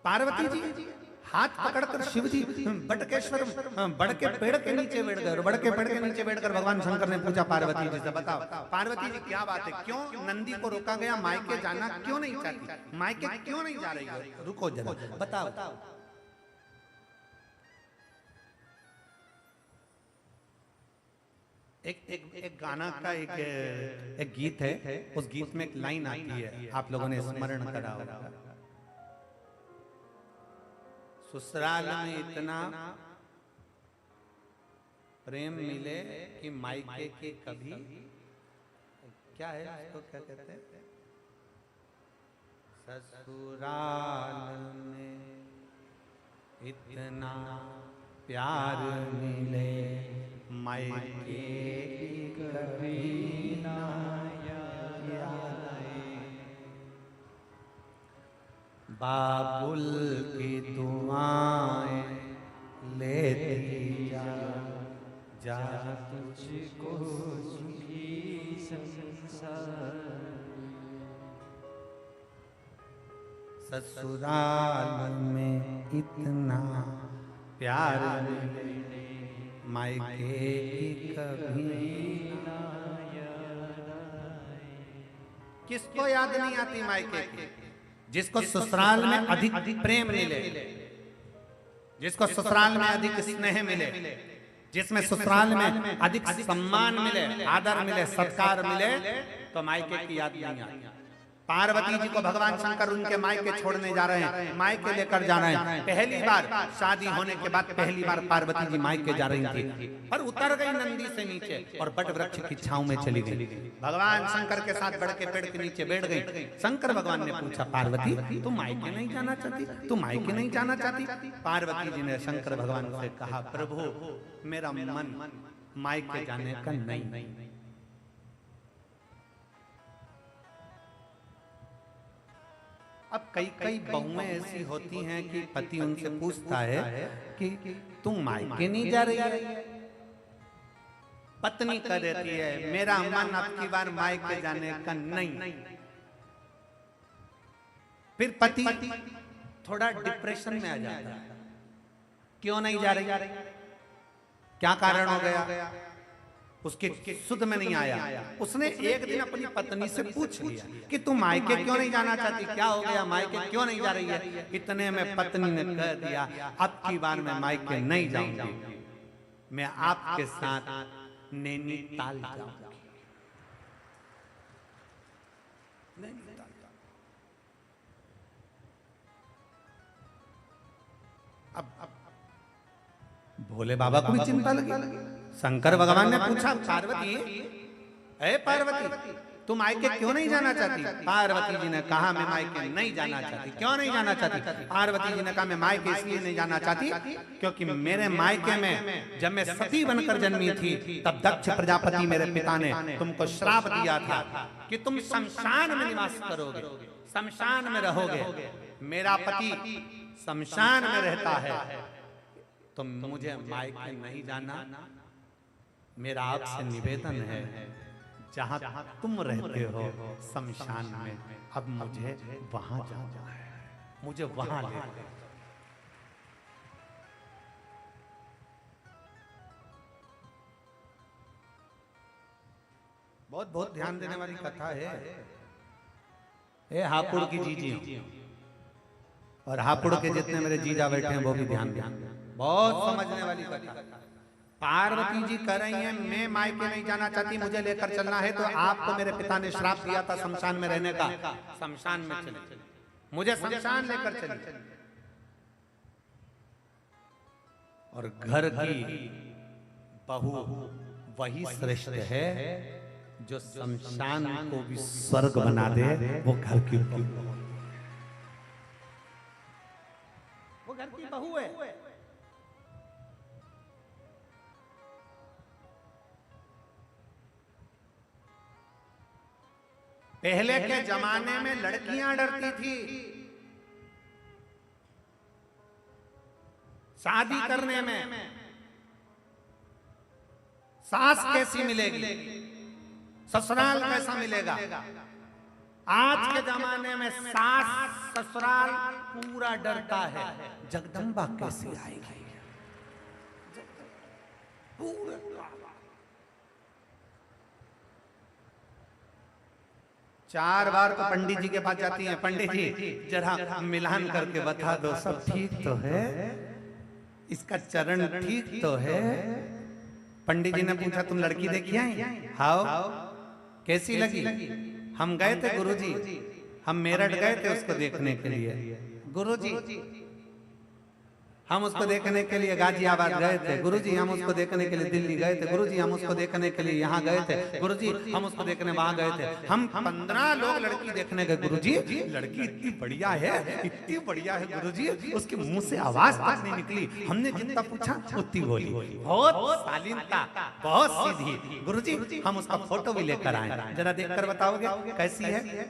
पार्वती जी हाथ पकड़कर शिव जी बटकेश्वर बड़ के पेड़ के नीचे बैठ गए, और बड़ के पेड़ के नीचे बैठकर भगवान शंकर ने पूछा पार्वती जी से, बताओ पार्वती जी क्या बात है, क्यों नंदी को रोका गया, मायके जाना क्यों नहीं चाहती, मायके क्यों नहीं जा रही है, रुको जरा बताओ। एक गाना का एक गीत है, उस गीत में एक लाइन आती है, आप लोगों ने स्मरण करा होगा, ससुराल में इतना प्रेम मिले कि मायके के कभी, क्या है इसको क्या कहते हैं, ससुराल में इतना प्यार मिले मायके कभी ना याद बाबुल की दुआएं लेती जा, जा तुझको सुखी संसार, ससुराल में इतना प्यार मिले, मायके की कभी ना याद आए। किसको याद नहीं आती मायके की? जिसको ससुराल में अधिक प्रेम मिले, जिसको ससुराल में अधिक स्नेह मिले, जिसमें ससुराल में अधिक सम्मान मिले, आदर मिले, सत्कार मिले, तो मायके की याद नहीं आती। पार्वती जी को भगवान शंकर उनके मायके छोड़ने जा रहे हैं, मायके लेकर जा रहे हैं। पहली बार शादी होने के बाद पहली बार पार्वती जी मायके जा रही थी, पर उतर गई नंदी से नीचे और बट वृक्ष की छांव में चली गई। भगवान शंकर के साथ बढ़ के पेड़ के नीचे बैठ गई। शंकर भगवान ने पूछा, पार्वती तुम मायके नहीं जाना चाहती? तुम मायके नहीं जाना चाहती? पार्वती जी ने शंकर भगवान से कहा, प्रभु मेरा मन मायके जाने का नहीं। अब कई बहुएं ऐसी होती हैं कि पति उनसे पूछता है कि तुम मायके नहीं जा रही है? पत्नी कह देती है, मेरा मन अब की बार मायके जाने का नहीं। फिर पति थोड़ा डिप्रेशन में आ जाता है, क्यों नहीं जा रही? क्या कारण हो गया? उसके सुध में नहीं आया। उसने एक दिन अपनी पत्नी से पूछ लिया कि तुम मायके क्यों नहीं जाना चाहती? क्या हो गया? मायके क्यों नहीं जा रही है? इतने में पत्नी ने कह दिया, अब की बार मैं मायके नहीं जाऊंगी, मैं आपके साथ नैनीताल जाऊंगी। अब भोले बाबा को भी चिंता लगी। शंकर भगवान ने पूछा, पार्वती ए पार्वती तुम मायके क्यों नहीं जाना चाहती? पार्वती जी ने कहा, मैं मायके नहीं जाना चाहती। क्यों नहीं जाना चाहती? पार्वती जी ने कहा, मैं मायके इसलिए नहीं जाना चाहती क्योंकि मेरे मायके में जब मैं सती बनकर जन्मी थी, तब दक्ष प्रजापति मेरे पिता ने तुमको श्राप दिया था कि तुम शमशान में निवास करोगे, शमशान में रहोगे। मेरा पति शमशान में रहता है, तो मुझे मायके नहीं जाना। मेरा आपसे निवेदन है, जहां तुम रहते हो शमशान में, अब मुझे वहां जाना है, मुझे वहां ले जाओ। बहुत बहुत ध्यान देने वाली कथा है। ए हापुड़ की जीजी और हापुड़ के जितने मेरे जीजा बैठे हैं वो भी ध्यान दें, बहुत समझने वाली कथा। पार्वती जी कह रही हैं, मैं मायके नहीं जाना चाहती, मुझे लेकर चलना है। तो आपको मेरे पिता ने श्राप दिया था शमशान में रहने का, शमशान में चले, मुझे शमशान लेकर चले। और घर की बहू वही श्रेष्ठ है जो शमशान को भी स्वर्ग बना दे। वो घर की बहू, वो घर की बहू है। पहले के जमाने में लड़कियां डरती थी शादी करने में, सास कैसी मिलेगी, ससुराल कैसा मिलेगा। आज के जमाने में सास ससुराल पूरा डरता है, जगदम्बा कैसी आएगी, पूरा। चार बार तो पंडित जी के पास जाती हैं, पंडित जी जरा मिलान करके बता दो सब ठीक तो है, इसका चरण ठीक तो है। पंडित जी ने पूछा, तुम लड़की देखी आई? हाउ कैसी लगी? हम गए थे गुरुजी, हम मेरठ गए थे उसको देखने के लिए। गुरुजी हम उसको देखने के लिए गाजियाबाद गए थे। गुरुजी हम उसको देखने के लिए दिल्ली गए थे। गुरुजी हम उसको देखने के लिए यहाँ गए थे। गुरुजी हम उसको देखने वहां गए थे। हम 15 लोग लड़की देखने गए। गुरुजी लड़की इतनी बढ़िया है, इतनी बढ़िया है गुरुजी, उसके मुंह से आवाज तक नहीं निकली। हमने जितना पूछा उतनी बोली, बहुत शालीनता, बहुत सीधी। गुरुजी हम उसका फोटो भी लेकर आए, जरा देखकर बताओगे कैसी है?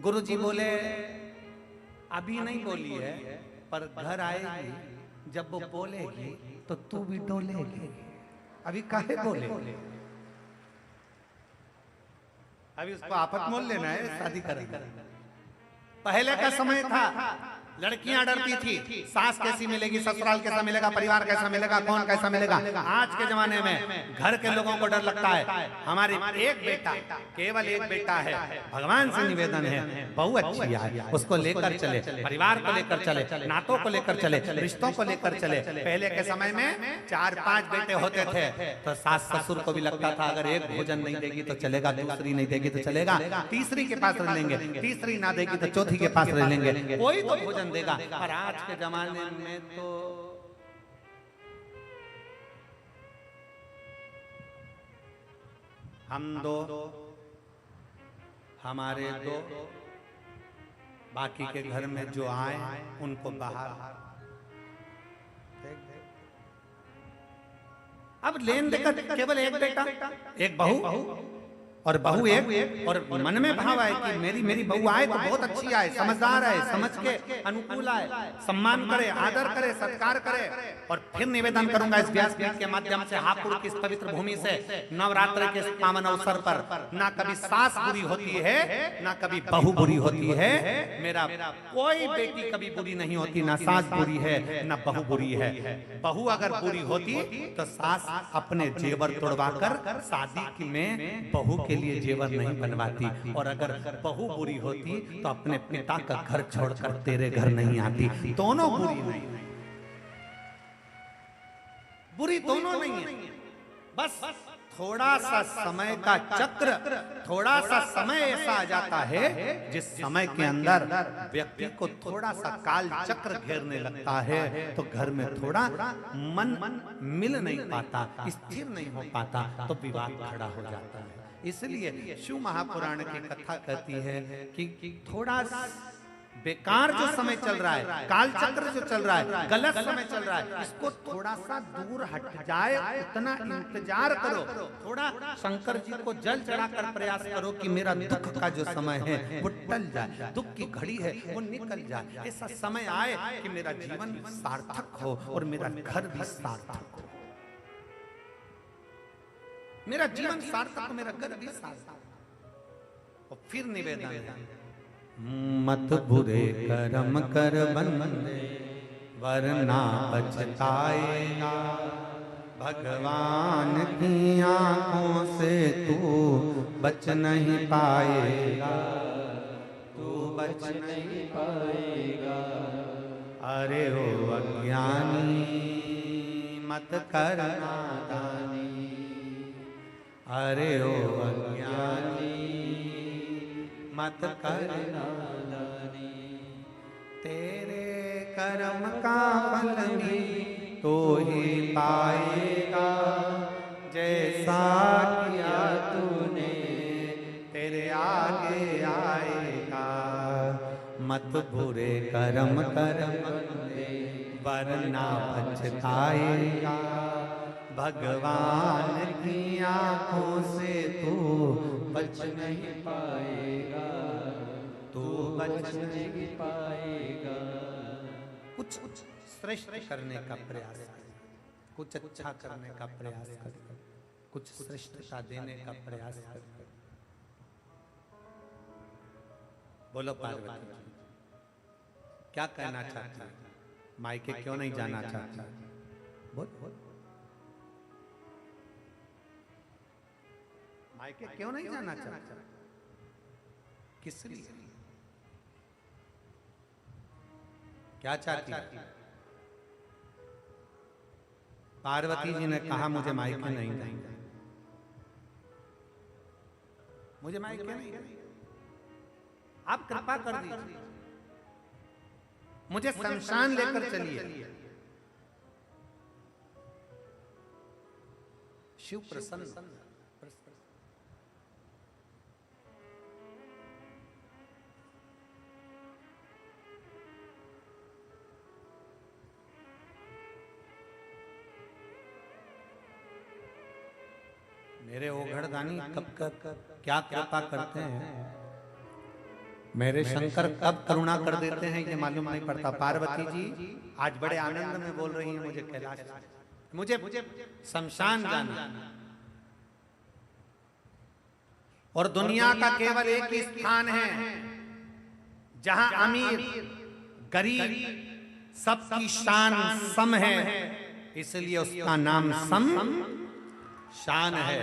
गुरुजी बोले अभी नहीं बोली है, पर घर आएगी, जब वो बोलेगी तो तू भी डोलेगी। अभी काहे बोले? अभी उसको आफत मोल लेना है, शादी करेगा। पहले का समय था, लड़कियां डरती थी, सास कैसी मिलेगी, ससुराल कैसा मिलेगा, परिवार कैसा मिलेगा, कौन कैसा मिलेगा। आज के जमाने में घर के लोगों को डर लगता है। हमारे एक बेटा, केवल एक बेटा है, भगवान से निवेदन है, बहू अच्छी है, उसको लेकर चले, परिवार को लेकर चले, नातों को लेकर चले, रिश्तों को लेकर चले। पहले के समय में 4-5 बेटे होते थे, तो सास ससुर को भी लगता था अगर एक भोजन नहीं देगी तो चलेगा, दूसरी नहीं देगी तो चलेगा, तीसरी के पास रह लेंगे, तीसरी ना देगी तो चौथी के पास रह लेंगे, कोई तो भोजन देगा। पर आज के जमाने में तो हम दो, हमारे दो, बाकी के घर में जो आए उनको बाहर। अब लेन देकर केवल एक बेटा, एक बहू, और बहू एक, और मन में भाव आए कि मेरी बहू आए तो बहुत अच्छी आए, समझदार आए, समझ के अनुकूल आए, सम्मान करे, आदर करे, सत्कार करे। और फिर निवेदन करूंगा इस व्यासपीठ के माध्यम से, हापुड़ की इस पवित्र भूमि से, नवरात्र के पावन अवसर पर ना कभी सास बुरी होती है, ना कभी बहू बुरी होती है। मेरा कोई बेटी कभी बुरी नहीं होती, ना सास बुरी है ना बहू बुरी है। बहू अगर बुरी होती तो सास अपने जेवर तोड़वा कर शादी में बहू के लिए जेवर नहीं बनवाती, और अगर बहू बुरी होती तो अपने पिता का घर छोड़कर तेरे घर नहीं आती। दोनों बुरी नहीं, बुरी दोनों नहीं है, बस थोड़ा सा समय का चक्र, थोड़ा सा समय ऐसा आ जाता है जिस समय के अंदर व्यक्ति को थोड़ा सा काल चक्र घेरने लगता है, तो घर में थोड़ा मन मिल नहीं पाता, स्थिर नहीं हो पाता, तो विवाद खड़ा हो जाता है। इसलिए शिव महापुराण की कथा कहती है कि थोड़ा बेकार जो समय चल रहा है, काल चक्र जो चल रहा है, गलत समय चल रहा है, इसको थोड़ा सा दूर हट जाए, उतना इंतजार करो। थोड़ा शंकर जी को जल चढ़ाकर प्रयास करो कि मेरा दुख का जो समय है वो टल जाए, दुख की घड़ी है वो निकल जाए, ऐसा समय आए कि मेरा जीवन सार्थक हो और मेरा घर भी सार्थक हो, मेरा जीवन सार्थक, मेरा घर भी सार्थक। और फिर निवेदन है, मत बुरे कर्म कर बंदे वरना पछताएगा, भगवान की आंखों से तू बच नहीं पाएगा, तू बच नहीं पाएगा। अरे ओ अज्ञानी मत कर नादानी, अरे ओ अज्ञानी मत कर नादानी, तेरे कर्म का फल भी तो ही पाएगा, जैसा किया तूने तेरे आगे आएगा। मत बुरे कर्म कर वरना पछताएगा, भगवान की आंखों से तू बच नहीं पाएगा, तू बच नहीं पाएगा। कुछ श्रेष्ठ करने का प्रयास कर, कुछ अच्छा करने का प्रयास कर, कुछ श्रेष्ठता देने का प्रयास कर। बोलो पार्वती क्या कहना चाहती है? मायके क्यों नहीं जाना चाहती? बोल बोल, मायके क्यों नहीं जाना चाहता? किस लिए? क्या चाहती? पार्वती जी ने कहा मुझे मायके नहीं जाएंगे, मुझे मायके नहीं, आप कृपा कर दीजिए, मुझे शमशान लेकर चलिए। शिव प्रसन्न, मेरे ओघड़दानी कब क्या कृपा करते हैं। मेरे शंकर कब करुणा कर देते हैं ये मालूम नहीं पड़ता। पार्वती जी आज बड़े आनंद में बोल रही हैं, मुझे कैलाश, मुझे शमशान जाना, और दुनिया का केवल एक ही स्थान है जहां अमीर गरीब सबकी शान सम है, इसलिए उसका नाम सम शान है।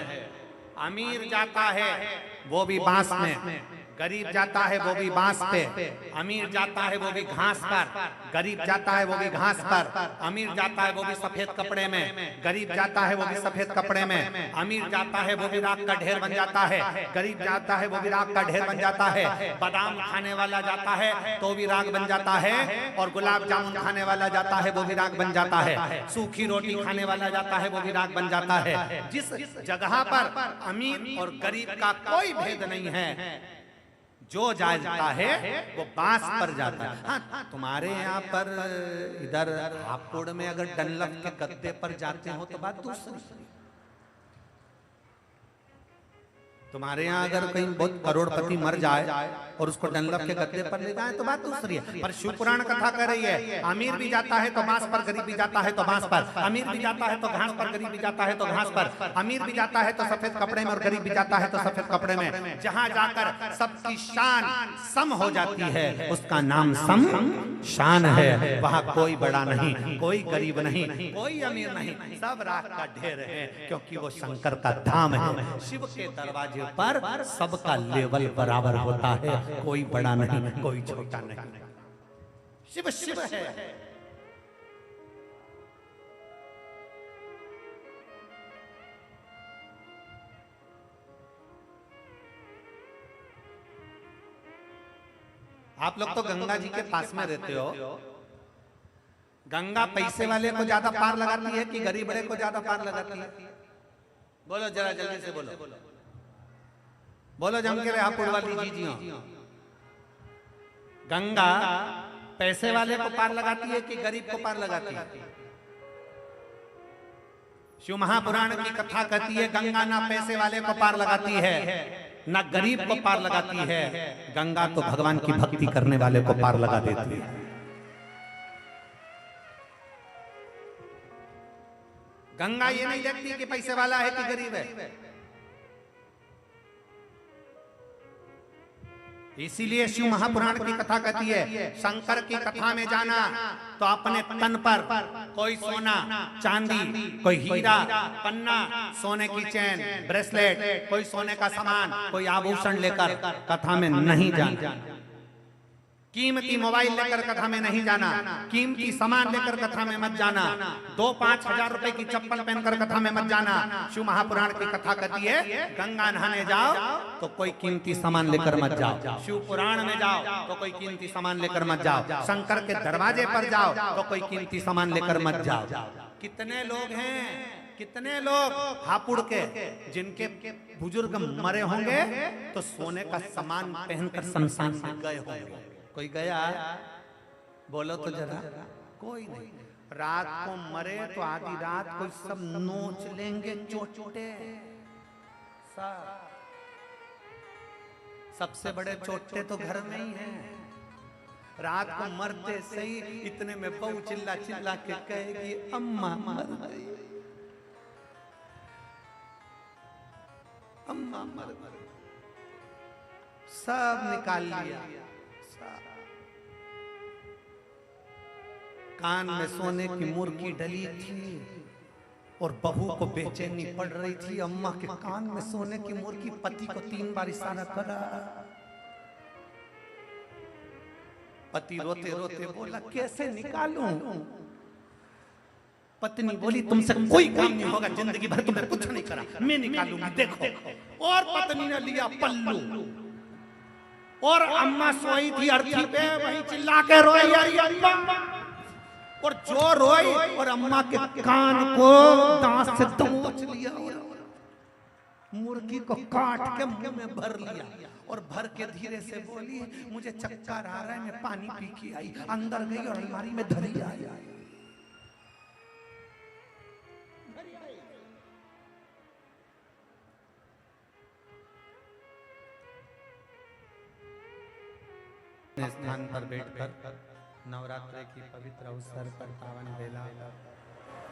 अमीर जाता है वो भी बांस में, गरीब जाता है वो भी बांस पे, अमीर जाता है वो भी घास पर, गरीब जाता है वो भी घास पर, अमीर जाता है वो भी सफेद कपड़े में, गरीब जाता है वो भी सफेद कपड़े में, अमीर जाता है वो भी राख का ढेर बन जाता है, गरीब जाता है वो भी राख का ढेर बन जाता है, बादाम खाने वाला जाता है तो भी राख बन जाता है, और गुलाब जामुन खाने वाला जाता है वो भी राख बन जाता है, सूखी रोटी खाने वाला जाता है वो भी राख बन जाता है। जिस जगह पर अमीर और गरीब का कोई भेद नहीं है, जो जाता है वो बांस पर जाता है। हाँ, तुम्हारे यहाँ पर इधर हापुड़ में अगर डनलप के गद्दे पर जाते हो तो बात दूसरी। तुम्हारे यहाँ अगर कहीं बहुत करोड़पति मर जाए और उसको डनलप के गद्दे पर ले जाए तो बात दूसरी है। पर शिव पुराण कथा कह रही है, अमीर भी जाता है तो बांस पर, गरीब भी जाता है तो बांस पर, अमीर भी जाता है तो घास पर, गरीब भी जाता है तो घास पर, अमीर भी जाता है तो सफेद कपड़े में और गरीब भी जाता है तो सफेद कपड़े में। जहाँ जाकर सबकी शान सम हो जाती है उसका नाम सम शान है। वहाँ कोई बड़ा नहीं, कोई गरीब नहीं, कोई अमीर नहीं, सब राख का ढेर है, क्योंकि वो शंकर का धाम है। शिव के दरवाजे पर सबका लेवल बराबर होता है, कोई बड़ा नहीं, कोई छोटा नहीं। शिव शिव है। आप लोग तो गंगा जी के पास में रहते हो, गंगा पैसे वाले को ज्यादा पार लगाती है कि गरीब वाले को ज्यादा पार लगाती है? बोलो जरा जल्दी से बोलो, बोलो जम के रहा पुरवाली जी। गंगा पैसे वाले को पार लगाती है कि गरीब को पार लगाती है? शिव महापुराण की कथा कहती है गंगा ना पैसे वाले को पार लगाती है ना गरीब को पार लगाती है, गंगा तो भगवान की भक्ति करने वाले को पार लगा देती है। गंगा ये नहीं देखती कि पैसे वाला है कि गरीब है। इसीलिए शिव महापुराण की कथा कहती है शंकर की कथा में जाना तो अपने तन पर कोई सोना चांदी, कोई हीरा पन्ना, सोने की चैन ब्रेसलेट, कोई सोने का सामान, कोई आभूषण लेकर कथा में नहीं जाना। कीमती मोबाइल लेकर कथा में नहीं जाना, कीमती सामान लेकर कथा में मत जाना, 2-5 हजार रुपए की चप्पल पहनकर कथा में मत जाना। शिव महापुराण की कथा कहती है गंगा नहाने जाओ तो कोई कीमती सामान लेकर मत जाओ, शिव पुराण में जाओ तो कोई कीमती सामान लेकर मत जाओ, शंकर के दरवाजे पर जाओ तो कोई कीमती सामान लेकर मत जाओ। कितने लोग हैं, कितने लोग हापुड़ के जिनके बुजुर्ग मरे होंगे तो सोने का सामान पहनकर शमशान में गए होंगे। कोई गया? बोलो तो जरा। कोई नहीं। रात को मरे तो आधी रात कोई सब नोच लेंगे चोटे। सबसे बड़े चोटे तो घर में ही हैं। रात को मरते से ही इतने में बहू चिल्ला चिल्ला के कहेगी अम्मा मर गई, अम्मा मर गई। सब निकाल लिया। कान में सोने की मुर्गी डली थी और बहू को बेचैनी पड़ रही थी। अम्मा के कान में सोने की मुर्गी, पति को 3 बार इशारा करा। पति रोते रोते बोला कैसे निकालूं? पत्नी बोली तुमसे कोई काम नहीं होगा, जिंदगी भर तुमने कुछ नहीं करा, मैं निकालूंगी, देखो। और पत्नी ने लिया पल्लू और अम्मा सोई थी अर्थी पे, वही चिल्ला के रोई अरे अम्मा, और जो रोई और अम्मा के कान को दांत से दबोच लिया और मुर्गी को काट के मुंह में भर लिया और भर के धीरे से बोली मुझे चक्कर आ रहा है, मैं पानी पी के आई। अंदर गई और अलमारी में धरी आई। अपने स्थान पर बैठकर नवरात्र की पवित्र अवसर पर पावन बेला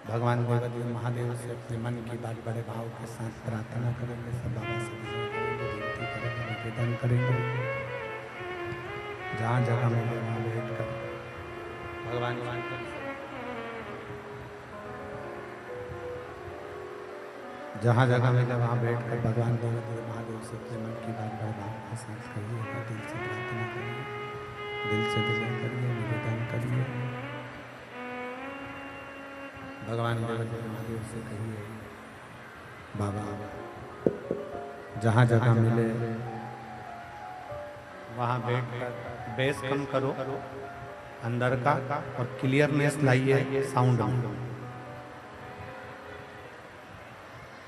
भगवान देवदेव महादेव से अपने मन की बात बड़े भाव के साथ प्रार्थना करेंगे। सब बाबा से विनती करेंगे, निवेदन करेंगे। जहाँ जगह मिले वहाँ बैठ कर भगवान जहाँ जगह मिले वहाँ बैठ कर भगवान देवदेव महादेव से अपने मन की बात बड़े भाव के साथ कहिए, दिल से प्रार्थना करिए, दिल से विजय करिए, निवेदन करिए। भगवान देवदेव महादेव से कहिए, बाबा जहाँ जगह मिले वहाँ बैठकर बेस कम करो अंदर का और क्लियरनेस लाइए साउंड में।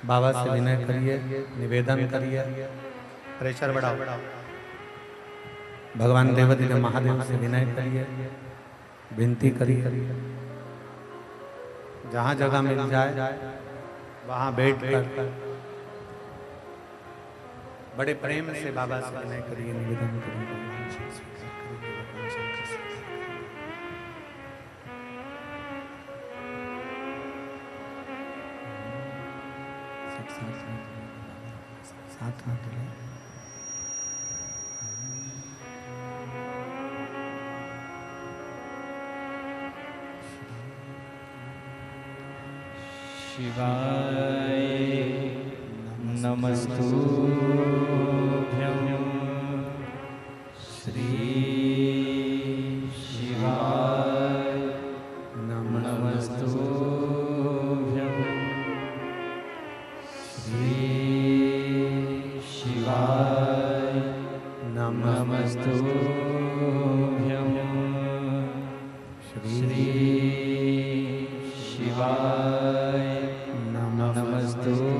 बाबा से विनय करिए, निवेदन करिए, प्रेशर बढ़ाओ। भगवान देवदेव महादेव से विनय करिए, विनती करिए। जहाँ जगह मिल जाए वहाँ बैठकर बड़े प्रेम से बाबा से विनय करिए, निवेदन करिए। साथ में शिवाय नमस्तुभ्यं श्री शिवाय नमस्तुभ्यं श्री शिवाय नमस्तुभ्यं श्री शिवाय नमस्तुभ्यं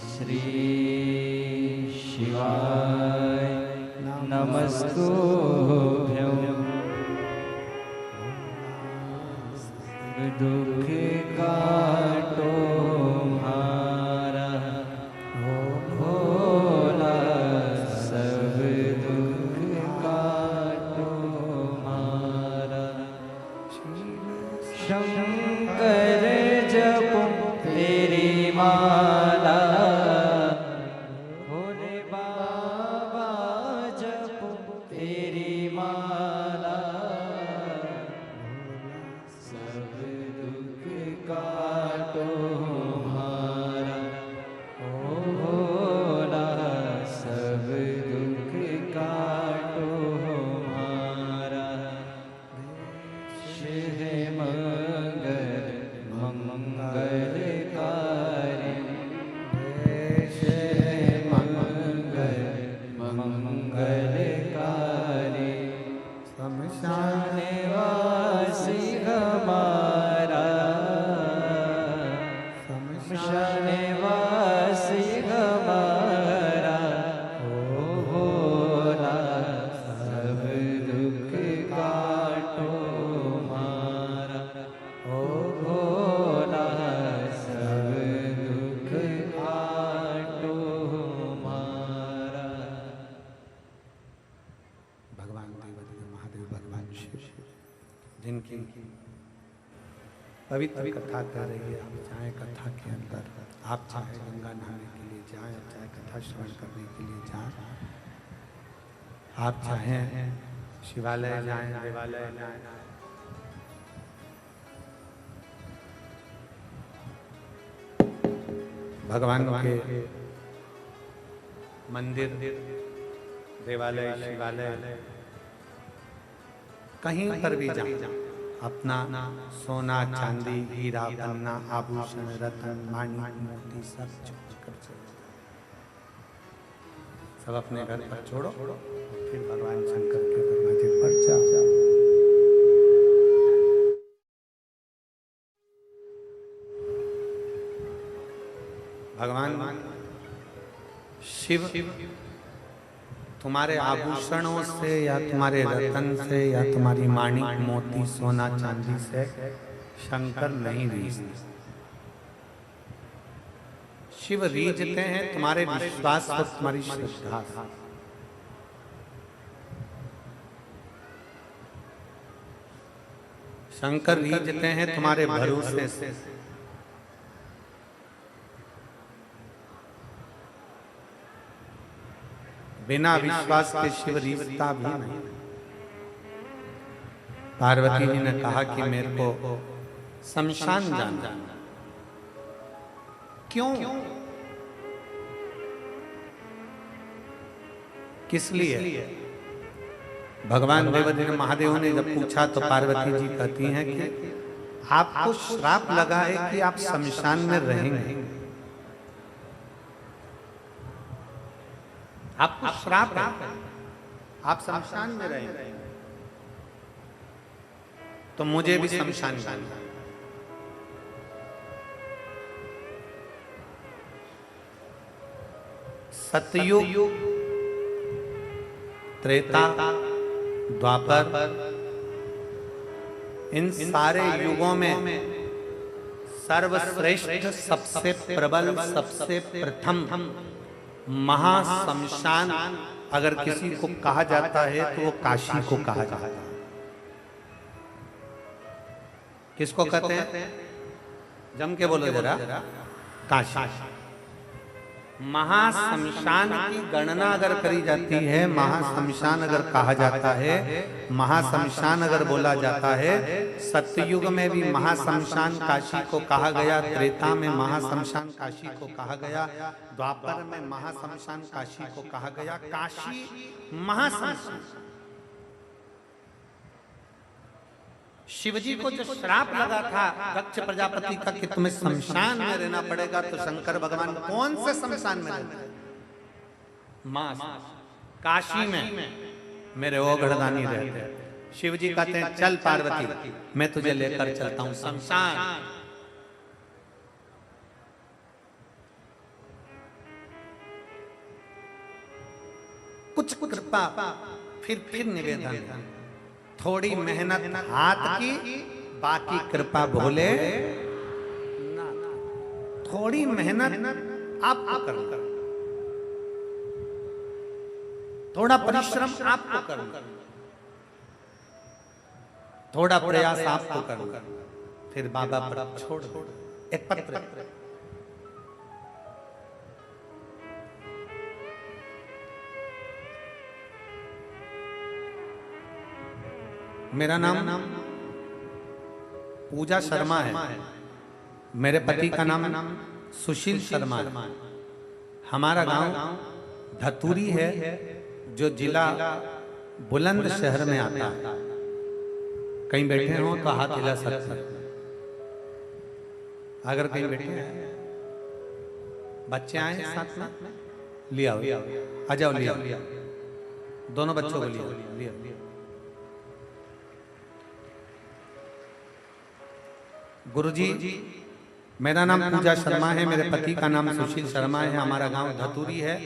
श्री शिवाय नमस्तुभ्यं दुख काटो हमारा भोला, सब दुख काटो हमारा। शंकर जपो तेरी माला, भोले बाबा जपो तेरी माला, सब दुख काटो हमारा ओ भोला, सब दुख काटो हमारा। शिव मंगल मंगलकारी, शिव मंगल मंगलकारी, शमशान वासी हमारा, शमशान वासी हमारा ओ भोला, सब दुख काटो हमारा ओ भोला, सब दुख काटो हमारा। भगवान देवदेव महादेव भगवान शिव जिनकी पवित्र कथा कर रही है, आप चाहे कथा के अंदर, आप चाहे गंगा नहाने के लिए जाएं, चाहे कथा श्रवण करने के लिए जाएं, आप चाहे शिवालय जाएं, देवालय जाएं, भगवान के मंदिर, देवालय, शिवालय, कहीं पर भी जाएं, अपना सोना चांदी हीरा पन्ना आभूषण रतन माणिक मोती सब छोड़कर चले, सब अपने घर पर छोड़ो, फिर भगवान शंकर के दरवाजे पर जाओ। भगवान शिव तुम्हारे आभूषणों से या तुम्हारे रतन से या तुम्हारी माणिक मोती सोना चांदी से शंकर नहीं रीझते। शिव रीझते हैं तुम्हारे विश्वास और तुम्हारी श्रद्धा। शंकर रीझते हैं तुम्हारे भरोसे से, बिना विश्वास के शिव रीझता भी नहीं। पार्वती जी ने कहा कि मेरे को शमशान जाना। क्यों? किस लिए? भगवान देवदेव महादेव ने जब पूछा तो पार्वती जी कहती हैं कि आपको श्राप लगा है कि आप शमशान में रहेंगे। आपको श्राप है, आप शमशान में रहेंगे, तो मुझे भी शमशान जाना। सतयुग, त्रेता, द्वापर, इन सारे युगों में सर्वश्रेष्ठ, सबसे प्रबल, सबसे प्रथम महाशमशान अगर किसी को कहा जाता है तो वो काशी को कहा जाता है। किसको कहते हैं? जम के बोलो जरा। काशी। महाशमशान की गणना अगर करी जाती है, महाशमशान अगर कहा जाता है, महाशमशान अगर बोला जाता है, सतयुग में भी महाशमशान काशी को कहा गया, त्रेता में महाशमशान काशी को कहा गया, द्वापर में महाशमशान काशी को कहा गया। काशी महाशमशान। शिवजी को जो श्राप लगा था दक्ष प्रजापति का कि तुम्हें शमशान में रहना पड़ेगा, तो शंकर भगवान कौन से शमशान में रहते? मां काशी में मेरे ओघड़दानी रहते। शिवजी कहते हैं चल पार्वती, मैं तुझे लेकर चलता हूं शमशान। कुछ कृपा, फिर निवेदन, थोड़ी मेहनत हाथ की, बाकी कृपा भोले। थोड़ी मेहनत आपको करना, थोड़ा परिश्रम आपको करना, थोड़ा प्रयास आपको करना, फिर बाबा पर छोड़ दो। एक पत्र, मेरा नाम पूजा शर्मा है, मेरे पति का नाम सुशील शर्मा है। हमारा गांव धतूरी है, जो जिला बुलंदशहर में आता है। कहीं बैठे हो तो हाथ हिला सकते हैं, अगर कहीं बैठे हैं। बच्चे आए साथ में, लिया आ जाओ, लिया दोनों बच्चों को लिया। गुरुजी, मेरा नाम पूजा शर्मा है, मेरे पति का नाम सुशील शर्मा है। हमारा गांव धतूरी है,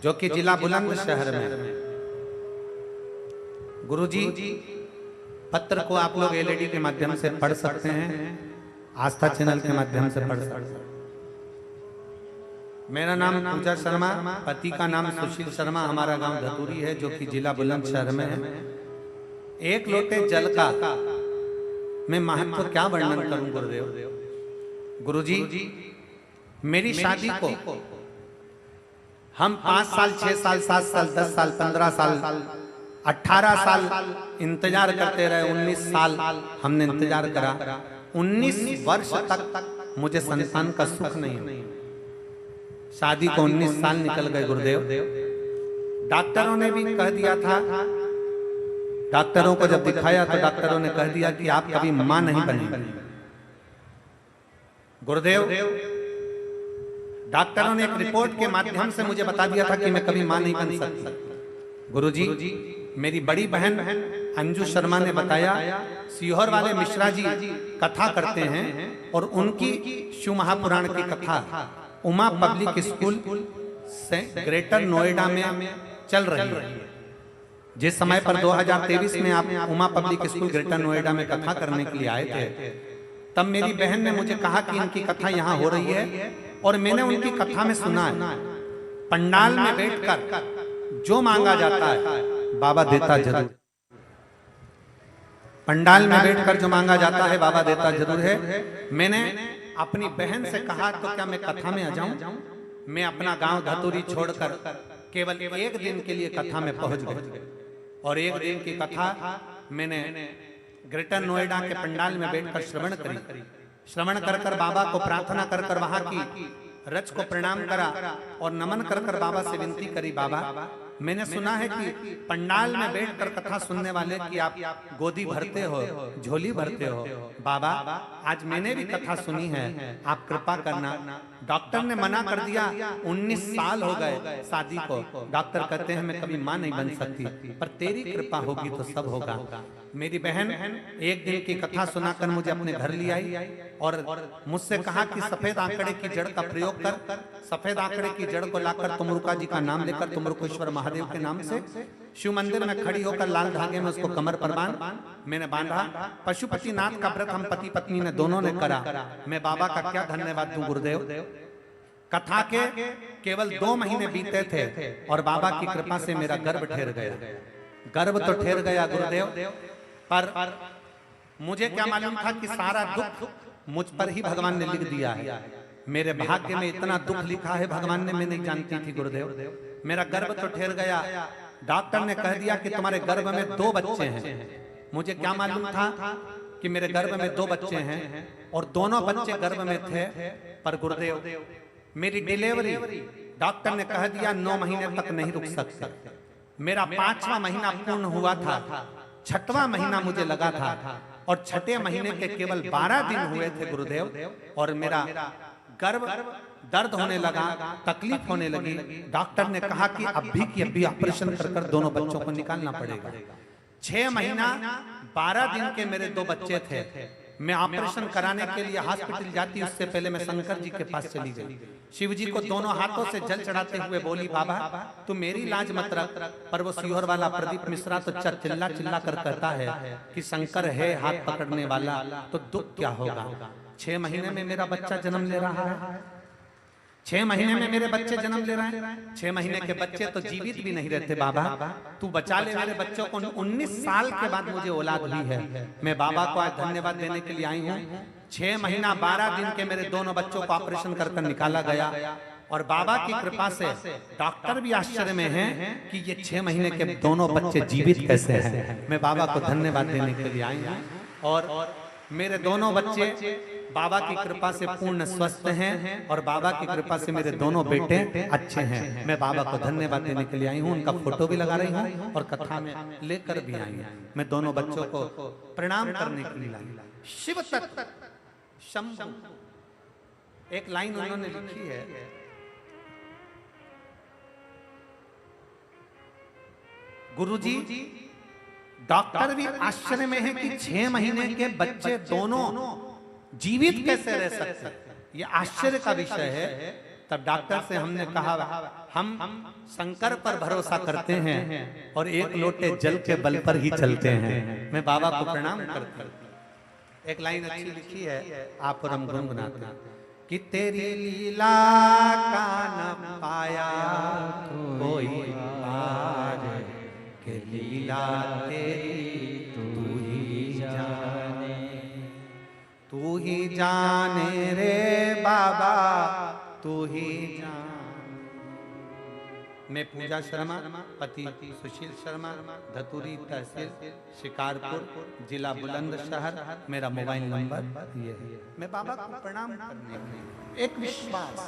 जो कि जिला बुलंदशहर में है। गुरुजी, पत्र को आप लोग एलईडी के माध्यम से पढ़ सकते हैं, आस्था चैनल के माध्यम से पढ़ सकते हैं। मेरा नाम पूजा शर्मा, पति का नाम सुशील शर्मा, हमारा गांव धतूरी है, जो कि जिला बुलंदशहर में है। एक लोटे जल का मैं महत्व क्या वर्णन करूं गुरुदेव। गुरुजी, मेरी शादी को हम 5 साल, 6 साल, 7 साल, 10 साल, 15 साल, 18 साल इंतजार करते रहे। 19 साल हमने इंतजार करा। 19 वर्ष तक मुझे संतान का सुख नहीं हुआ। शादी को 19 साल निकल गए गुरुदेव। डॉक्टरों ने भी कह दिया था, डॉक्टरों को जब दिखाया तो डॉक्टरों ने कह दिया कि आप कभी मां नहीं बनेंगे। गुरुदेव, डॉक्टरों ने एक रिपोर्ट के माध्यम से मुझे बता दिया था कि मैं कभी मां नहीं बन सकती। गुरुजी, मेरी बड़ी बहन अंजू शर्मा ने बताया, सीहोर वाले मिश्रा जी कथा करते हैं और उनकी शिव महापुराण की कथा उमा पब्लिक स्कूल से ग्रेटर नोएडा में चल रही है। जिस समय पर 2023 में आप Uma public school greater Noida में कथा करने के लिए आए थे, तब मेरी बहन ने मुझे कहा कि इनकी कथा यहाँ हो रही है, और मैंने उनकी कथा में सुना है, पंडाल में बैठकर जो मांगा जाता है बाबा देता जरूर। पंडाल में बैठकर जो मांगा जाता है बाबा देता जरूर है। मैंने अपनी बहन से कहा तो क्या मैं कथा में आ जाऊं? मैं अपना गांव धतूरी छोड़कर केवल एक दिन के लिए कथा में पहुंच गए और एक दिन की कथा मैंने ग्रेटर नोएडा के पंडाल में बैठकर श्रवण करी। श्रवण कर बाबा को प्रार्थना कर वहां की रच को प्रणाम करा और नमन कर बाबा से विनती करी, बाबा मैंने सुना है कि पंडाल में बैठकर कथा सुनने वाले की आप गोदी भरते हो, झोली भरते हो। बाबा आज मैंने भी कथा सुनी है, आप कृपा करना। डॉक्टर ने मना कर दिया, 19 साल हो गए शादी को। डॉक्टर कहते हैं मैं कभी मां नहीं बन सकती, पर तेरी कृपा होगी तो सब होगा। मेरी बहन एक दिन की कथा सुनाकर मुझे अपने घर ले आई और मुझसे कहा कि सफेद आंकड़े की जड़ का प्रयोग कर। सफेद आंकड़े की जड़ को लाकर तुमरुका जी का नाम लेकर तुमरुकेश्वर महादेव के नाम से शिव मंदिर में खड़ी होकर लाल धागे में उसको कमर पर बांध। मैंने बांधा। पशुपति नाथ का व्रत हम पति पत्नी ने दोनों ने करा। मैं बाबा का क्या धन्यवाद दूं गुरुदेव। कथा के केवल 2 महीने बीते थे और बाबा की कृपा से मेरा गर्भ ठहर गया। गर्भ तो ठहर गया गुरुदेव, पर मुझे क्या मालूम था कि सारा दुख मुझ पर ही भगवान ने लिख दिया है। मेरे भाग्य में इतना दुख लिखा है भगवान ने, मैं नहीं जानती थी गुरुदेव। मेरा गर्भ तो ठहर गया। डॉक्टर ने कह दिया कि तुम्हारे गर्भ में 2 बच्चे हैं। मुझे क्या मालूम था कि मेरे गर्भ में 2 बच्चे हैं और दोनों बच्चे गर्भ में थे। पर गुरुदेव मेरी डिलीवरी डॉक्टर ने कह दिया 9 महीने तक नहीं रुक सकते। मेरा 5वां महीना पूर्ण हुआ था, 6वां महीना मुझे लगा था और 6ठे महीने के केवल 12 दिन हुए थे गुरुदेव और मेरा गर्भ दर्द होने लगा, तकलीफ होने लगी। डॉक्टर ने कहा कि अभी की अभी ऑपरेशन कर दोनों बच्चों को निकालना पड़ेगा। 6 महीना 12 दिन के मेरे 2 बच्चे थे। मैं ऑपरेशन कराने के लिए हॉस्पिटल जाती, उससे पहले मैं शंकर जी के पास चली गई। शिव जी को दोनों हाथों से जल चढ़ाते हुए बोली, बाबा तू मेरी लाज मत रख। पर वो सीहोर वाला प्रदीप मिश्रा तो चिल्ला चिल्ला कर कहता है कि शंकर है हाथ पकड़ने वाला, तो दुख क्या होगा। 6 महीने में मेरा बच्चा जन्म ले रहा है। 6 महीने में मेरे बच्चे जन्म ले रहे हैं। 6 महीने के बच्चे तो जीवित भी नहीं रहते। बाबा तू बचा ले मेरे बच्चों को। 19 साल के बाद मुझे औलाद हुई है। मैं बाबा को आज धन्यवाद देने के लिए आई हूँ। 6 महीना 12 दिन के मेरे दोनों बच्चों को ऑपरेशन कर निकाला गया और बाबा की कृपा से डॉक्टर भी आश्चर्य में हैं कि ये 6 महीने के दोनों बच्चे जीवित कैसे हैं। मैं बाबा को धन्यवाद देने के लिए आई हूँ और मेरे दोनों बच्चे बाबा की कृपा से पूर्ण स्वस्थ हैं और बाबा की कृपा से मेरे दोनों बेटे अच्छे हैं। मैं बाबा को धन्यवाद देने के लिए आई हूँ। उनका फोटो भी लगा रही हूँ और कथा में लेकर भी आई हूँ। मैं दोनों बच्चों को प्रणाम करने के लिए लाई। शिव तत्व शंभु एक लाइन उन्होंने लिखी है, गुरुजी डॉक्टर भी आश्चर्य में है कि 6 महीने के बच्चे दोनों जीवित कैसे रह सकते। ये आश्चर्य का विषय है। तब डॉक्टर से हमने कहा हम शंकर पर भरोसा करते हैं और एक लोटे जल के बल पर ही चलते हैं। मैं बाबा को प्रणाम करता हूं। एक लाइन अच्छी लिखी है, आप और हम गुनगुनाते हैं कि तेरी लीला का न पाया कोई पार, के लीला तेरी तू ही जाने, तू ही जाने रे बाबा तू ही जाने। मैं पूजा शर्मा, पति सुशील शर्मा, धतूरी तहसील शिकारपुर, जिला बुलंदशहर। मेरा मोबाइल नंबर ये है। मैं बाबा को प्रणाम करने के एक विश्वास,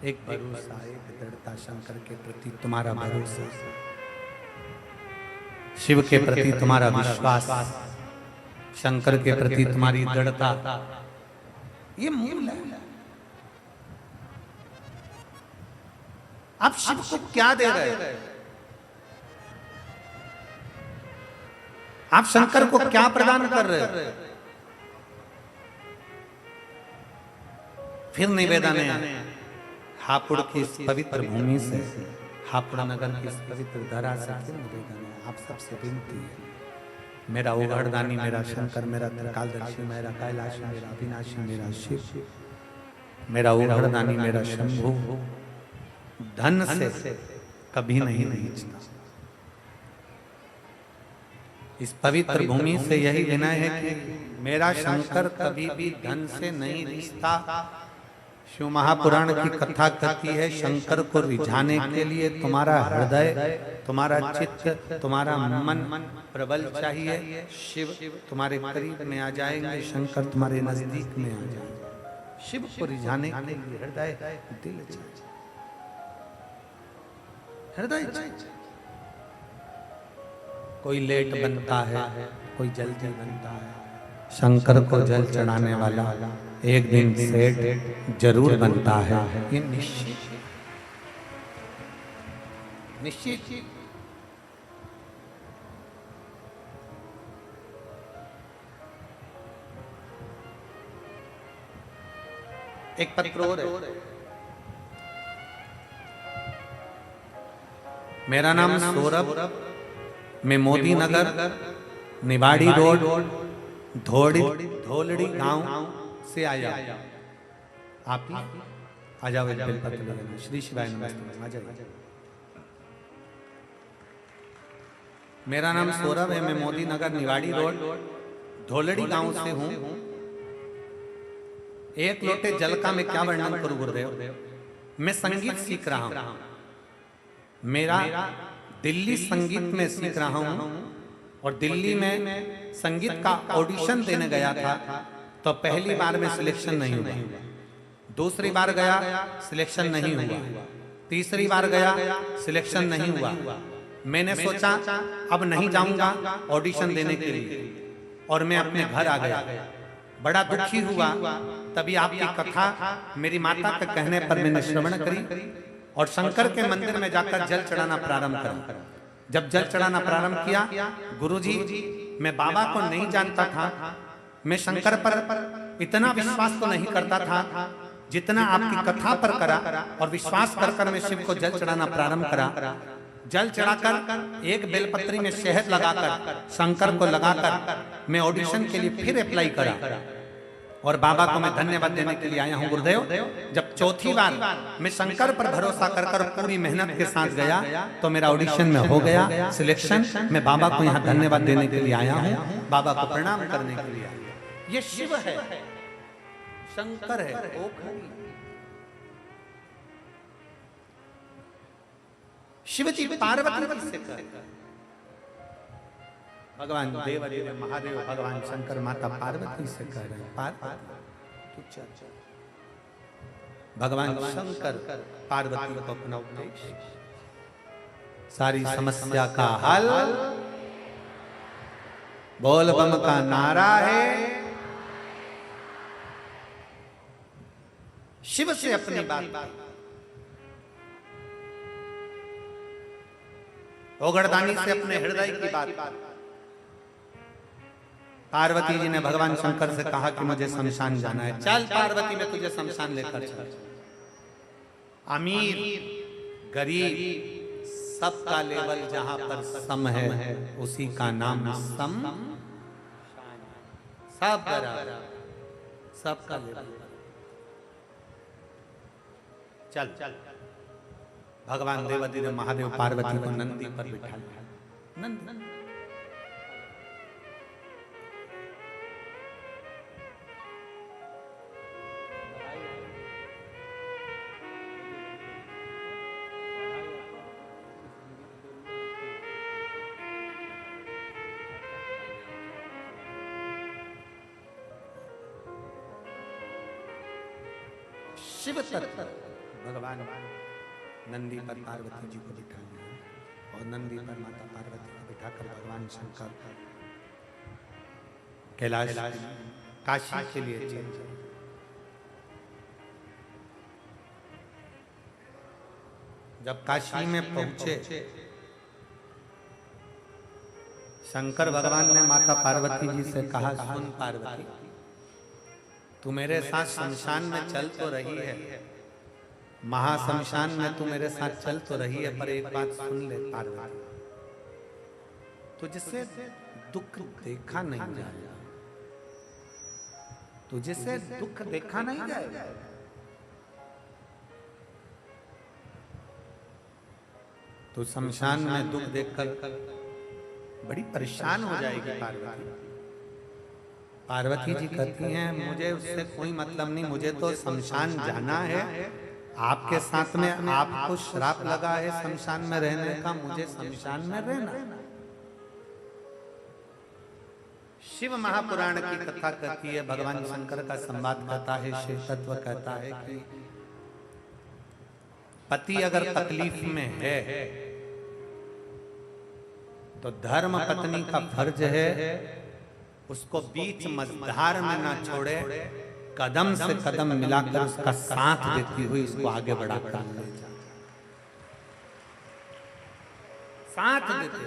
एक भरोसा, एक दृढ़ता, शंकर के प्रति तुम्हारा भरोसा, शिव के प्रति तुम्हारा विश्वास, शंकर के प्रति तुम्हारी दृढ़ता, ये मूल है। आप शिव को क्या दे रहे हैं? आप शंकर को क्या प्रदान कर रहे हैं? फिर निवेदन है हापुड़ की इस पवित्र भूमि से, हापुड़ नगर की इस पवित्र धरा से फिर निवेदन है। आप सबसे विनती है, मेरा उघड़दानी, मेरा शंकर, मेरा त्रिकालदर्शी, मेरा कैलाशी, मेरा अविनाशी, मेरा शिव, मेरा उघड़दानी, मेरा शंभु, धन से कभी नहीं नीचता। इस पवित्र भूमि से यही विनय है कि मेरा शंकर कभी भी धन से नहीं रिश्ता। शिव महापुराण की कथा कहती है शंकर को रिझाने के लिए तुम्हारा हृदय, तुम्हारा चित्त, तुम्हारा मन प्रबल चाहिए। शिव तुम्हारे करीब में आ जाएंगे, शंकर तुम्हारे नजदीक में आ जाएंगे। शिव को रिझाने के लिए हृदय, दिल चाहिए, हृदय चाहिए। कोई लेट बनता है, कोई जल्दी बनता है। शंकर को जल चढ़ाने वाला एक दिन सेठ जरूर बनता है, ये निश्चित निश्चित। एक पत्र और है। मेरा नाम सौरभ, मैं मोदी नगर निवाड़ी रोड धोलड़ी गांव से आया। आप आ जाओ, श्री शिवाय नमस्ते, आ जाओ। मेरा नाम सौरभ है, मैं मोदी नगर निवाड़ी रोड धोलड़ी गांव से हूं। एक लोटे जल का मैं क्या वर्णन करूं गुरुदेव। मैं संगीत सीख रहा हूं, मेरा दिल्ली संगीत में सीख रहा हूं और दिल्ली में संगीत का ऑडिशन देने गया था तो पहली बार में सिलेक्शन नहीं हुआ, दूसरी बार गया सिलेक्शन नहीं हुआ, तीसरी बार गया सिलेक्शन नहीं हुआ। मैंने सोचा अब नहीं जाऊंगा ऑडिशन देने के लिए और मैं अपने घर आ गया। बड़ा दुखी हुआ, तभी आपकी कथा मेरी माता के कहने पर मैंने श्रवण करी और शंकर के मंदिर में जाकर जल चढ़ाना प्रारंभ करा। जब जल चढ़ाना प्रारंभ किया, गुरुजी मैं बाबा को नहीं जानता था, मैं शंकर पर इतना विश्वास तो नहीं करता था जितना आपकी कथा पर करा और विश्वास कर मैं शिव को जल चढ़ाना प्रारंभ करा। जल चढ़ाकर एक बेलपत्री में शहद लगाकर शंकर को लगाकर मैं ऑडिशन के लिए फिर अप्लाई करा और बाबा को मैं धन्यवाद देने के लिए आया हूं गुरुदेव। जब चौथी बार मैं शंकर पर भरोसा कर पूरी मेहनत के साथ गया तो मेरा ऑडिशन में हो गया सिलेक्शन। मैं बाबा को यहाँ धन्यवाद देने के लिए आया हूँ, बाबा को प्रणाम करने के लिए आया। ये शिव है, शंकर है। शिव जी पार्वती से भगवान देव महादेव भगवान शंकर माता पार्वती से कह रहे हैं, पार्वती भगवान शंकर पार्वती को अपना उपदेश, सारी समस्या का हल बोल बम का नारा है। शिव से अपनी बात, ओगड़दानी से अपने हृदय की बात। पार्वती जी ने भगवान शंकर से कहा कि मुझे शमशान जाना है। चल पार्वती, मैं तुझे शमशान लेकर चल। अमीर गरीब सबका लेवल जहां पर सम है उसी का नाम सम। सब बराबर, सबका लेवल। चल चल। भगवान देवादिदेव महादेव पार्वती को नंदी पर बिठा लिया। नंद शिव तत्व भगवान नंदी पर पार्वती जी को बिठा लिया और नंदी पर माता पार्वती को बिठाकर भगवान शंकर कैलाश काशी के लिए चले। जब काशी में पहुंचे, शंकर भगवान ने माता पार्वती जी से कहा, सुन पार्वती, तू मेरे साथ शमशान में चल तो रही है, महाशमशान में तू मेरे साथ चल तो रही है, पर एक बात सुन ले पार्वती, तुझसे दुख देखा नहीं जाएगा, तुझसे दुख देखा नहीं जाएगा। तू शमशान में दुख देखकर बड़ी परेशान हो जाएगी पार्वती। पार्वती जी कहती हैं मुझे उससे कोई मतलब नहीं, मुझे तो शमशान जाना है। आपके साथ में आपको श्राप लगा है शमशान में रहने का, मुझे शमशान में रहना। शिव महापुराण की कथा कहती है, भगवान शंकर का संवाद कहता है, शिव तत्व कहता है कि पति अगर तकलीफ में है तो धर्म पत्नी का फर्ज है उसको बीच मझधार में ना छोड़े, कदम से कदम मिलाकर उसका साथ देती हुई उसको आगे बढ़ाकर ले जाए, साथ देते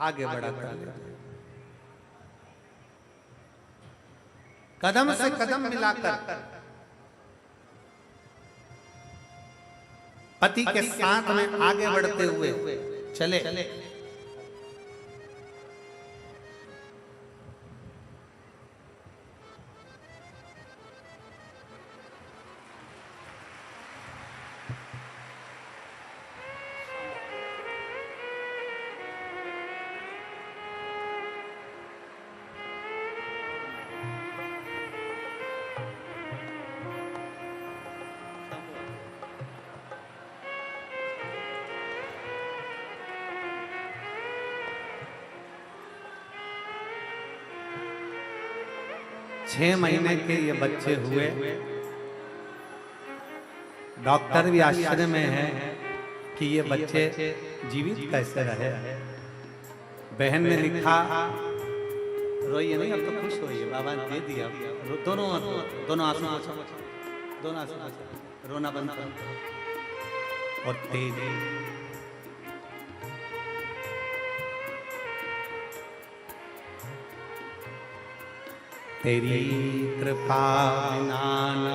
आगे बढ़ाकर ले जाए, कदम से कदम मिलाकर पति के साथ में आगे बढ़ते हुए चले। 6 महीने के ये बच्चे हुए। डॉक्टर भी आश्चर्य में है कि ये बच्चे जीवित कैसे रहे। बहन ने लिखा, रोइए नहीं, अब तो खुश होइए, बाबा दे दिया। दोनों आंसू दोनों आंसू रोना बंद करो और तेज तेरी कृपा बिना न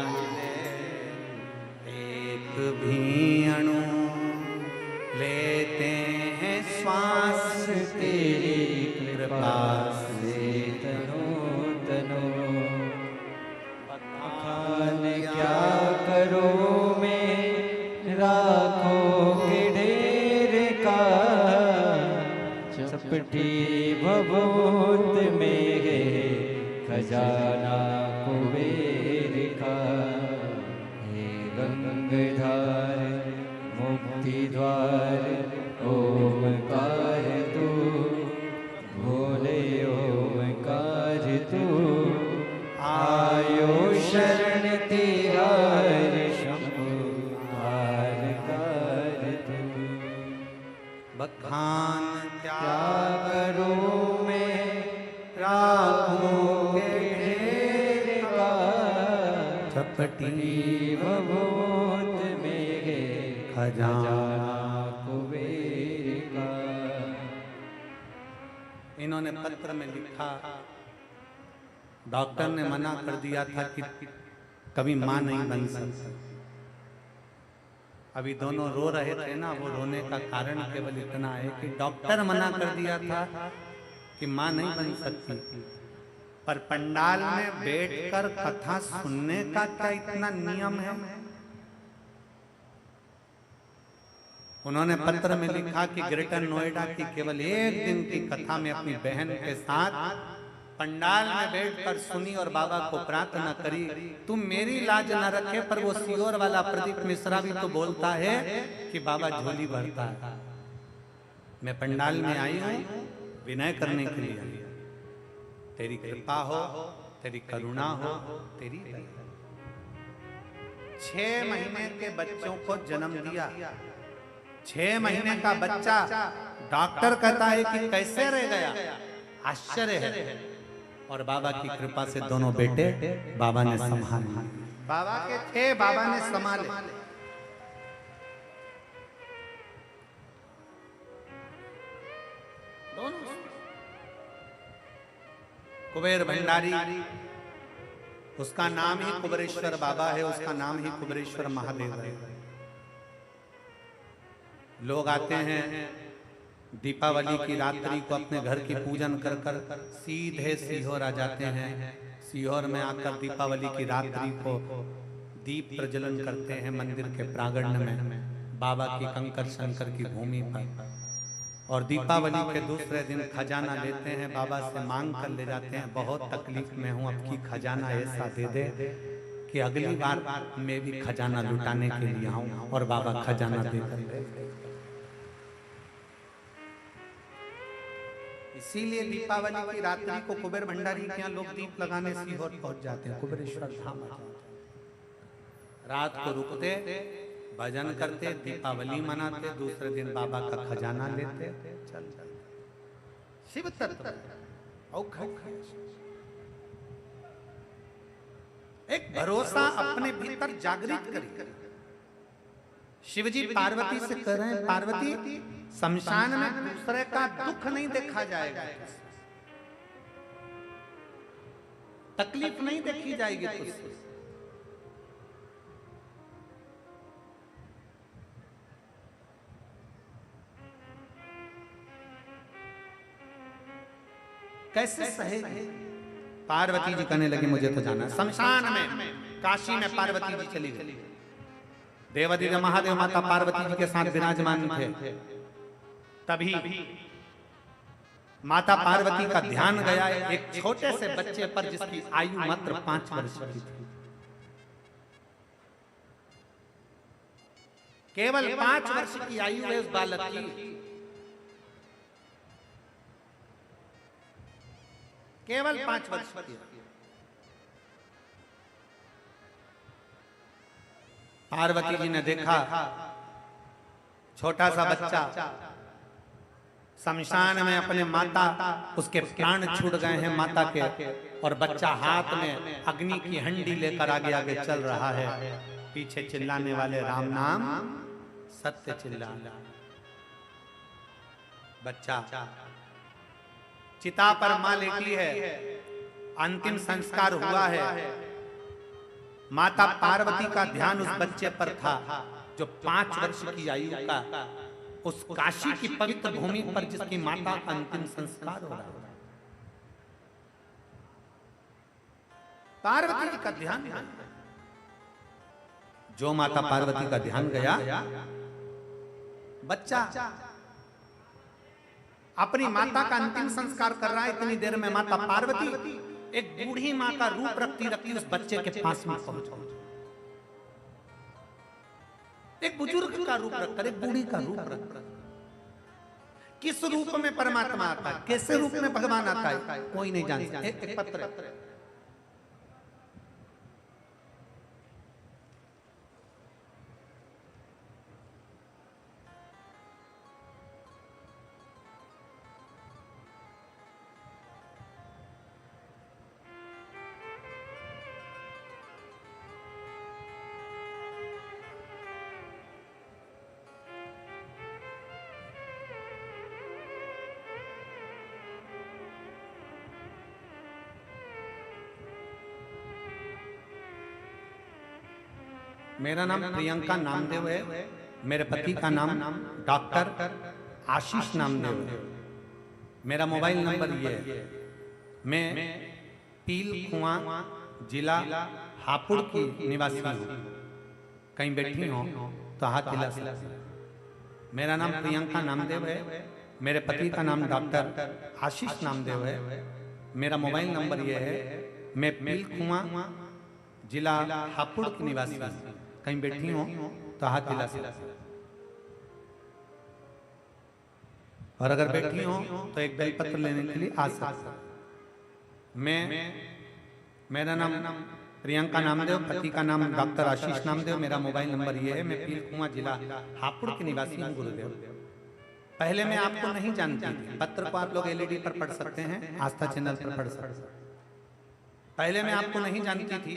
एक भी अणु लेते हैं श्वास, तेरी कृपा से तनो तनो। बखान क्या करो मैं राखों के ढेर का, चपटी भभूत में है खजाना कुबेर का। हे गंगाधार मुक्ति द्वार ओमकार तू, भोले ओमकार तू। आयो शरण तिहार शंभु कार तू। बखान क्या करो मैं राखों के ढेर का, चपटी भभूत में है खजाना कुबेर का। इन्होंने पत्र में लिखा, डॉक्टर ने मना कर दिया था कि कभी मां नहीं बन सकती। अभी दोनों रो रहे थे ना, वो रोने का कारण केवल इतना है कि डॉक्टर मना कर दिया था कि मां नहीं बन सकती, पर पंडाल में बैठकर कथा सुनने का क्या इतना नियम है। उन्होंने पत्र में लिखा कि ग्रेटर नोएडा की केवल एक दिन की कथा में अपनी बहन के साथ पंडाल में बैठकर सुनी और बाबा को प्रार्थना करी, तुम मेरी लाज न रखे। पर वो सीहोर वाला प्रदीप मिश्रा भी तो बोलता है कि बाबा झोली भरता है। मैं पंडाल में आई हूं विनय करने के लिए, तेरी कृपा हो, तेरी करुणा हो, तेरी दया। 6 महीने के बच्चों को जन्म दिया। 6 महीने का बच्चा डॉक्टर कहता है कि कैसे रह गया, आश्चर्य है। और बाबा की कृपा से दोनों बेटे बाबा ने संभाले। बाबा के थे, बाबा ने संभाले। दोनों कुबेर भंडारी, उसका नाम ही कुबेरेश्वर बाबा है, उसका नाम ही कुबेरेश्वर महादेव है। लोग आते हैं दीपावली की रात्रि को अपने घर की पूजन कर कर सीधे सीहोर आ जाते हैं। सीहोर में आकर दीपावली की रात्रि को दीप प्रज्वलन करते हैं मंदिर के प्रांगण में, बाबा की कंकर शंकर की भूमि पर। और दीपावली के दूसरे दिन खजाना लेते हैं, बाबा से मांग कर ले जाते हैं, बहुत तकलीफ में हूँ, अब की खजाना ऐसा दे दे कि अगली बार मैं भी खजाना लुटाने के लिए आऊं, और बाबा खजाना देकर ले। इसीलिए दीपावली की रात्रि को कुबेर भंडारी के यहाँ लोग दीप लगाने सीहोर पहुंच जाते हैं, कुबेरेश्वर धाम आ जाते हैं। रात को रुकते, भजन करते, दीपावली मनाते, दूसरे दिन बाबा का खजाना लेते, चल शिव तत्व एक भरोसा अपने भीतर जागृत करिए। शिवजी पार्वती से कह रहे हैं, पार्वती शमशान में दूसरे का दुख नहीं देखा जाएगा, तकलीफ नहीं देखी जाएगी तुझसे। कैसे सहेगी? पार्वती जी कहने लगी मुझे तो जाना शमशान में, काशी में पार्वती जी चली गई। देवादिदेव महादेव माता पार्वती जी के साथ विराजमान थे। तभी माता पार्वती का ध्यान गया एक छोटे से बच्चे पर जिसकी आयु मात्र 5 वर्ष की थी। केवल 5 वर्ष की आयु है उस बालक की, केवल 5 वर्ष की। पार्वती जी ने देखा छोटा सा बच्चा शमशान में अपने माता, उसके प्राण छूट गए हैं माता के, और बच्चा हाथ में अग्नि की हंडी लेकर आगे आगे चल रहा है। पीछे चिल्लाने वाले राम नाम सत्य चिल्ला। बच्चा चिता पर मां लेटी है, अंतिम संस्कार हुआ है। माता पार्वती का ध्यान उस बच्चे पर था जो 5 वर्ष की आयु का, उस काशी की पवित्र भूमि पर जिसकी माता का अंतिम संस्कार हो रहा है। पार्वती जी का ध्यान, जो माता पार्वती का ध्यान गया, बच्चा अपनी माता का अंतिम संस्कार कर रहा है। इतनी देर में माता पार्वती एक बूढ़ी मां का रूप रखती रखती उस बच्चे के पास में पहुंच गई। एक बुजुर्ग का रूप रखकर, एक बूढ़ी का रूप रखकर। किस रूप में परमात्मा आता है, कैसे रूप में भगवान आता है, कोई नहीं जानता। एक पत्र मेरा नाम प्रियंका नामदेव है, मेरे पति का नाम डॉक्टर आशीष नामदेव है। मेरा मोबाइल नंबर ये है। मैं पील कुआं जिला हापुड़ की निवासी हूँ। कहीं बैठी हो तो हाथ हिला सकते। मेरा नाम प्रियंका नामदेव है, मेरे पति का नाम डॉक्टर आशीष नामदेव है। मेरा मोबाइल नंबर ये है। मैं पील कुआं जिला हापुड़ की निवासी हूँ। कहीं बैठी हो तो हाथ हिला सकते। और अगर बैठी हो तो एक बेलपत्र लेने के लिए आ सकते। मेरा नाम प्रियंका नामदेव, पति का नाम डॉक्टर आशीष नामदेव। मेरा मोबाइल नंबर ये है। मैं पील कुआं जिला हापुड़ की निवासी हूँ गुरुदेव। पहले मैं आपको नहीं जानती थी। पत्र को आप लोग एलईडी पर पढ़ सकते हैं, आस्था चैनल पर पढ़ सकते हैं। पहले मैं आपको नहीं जानती थी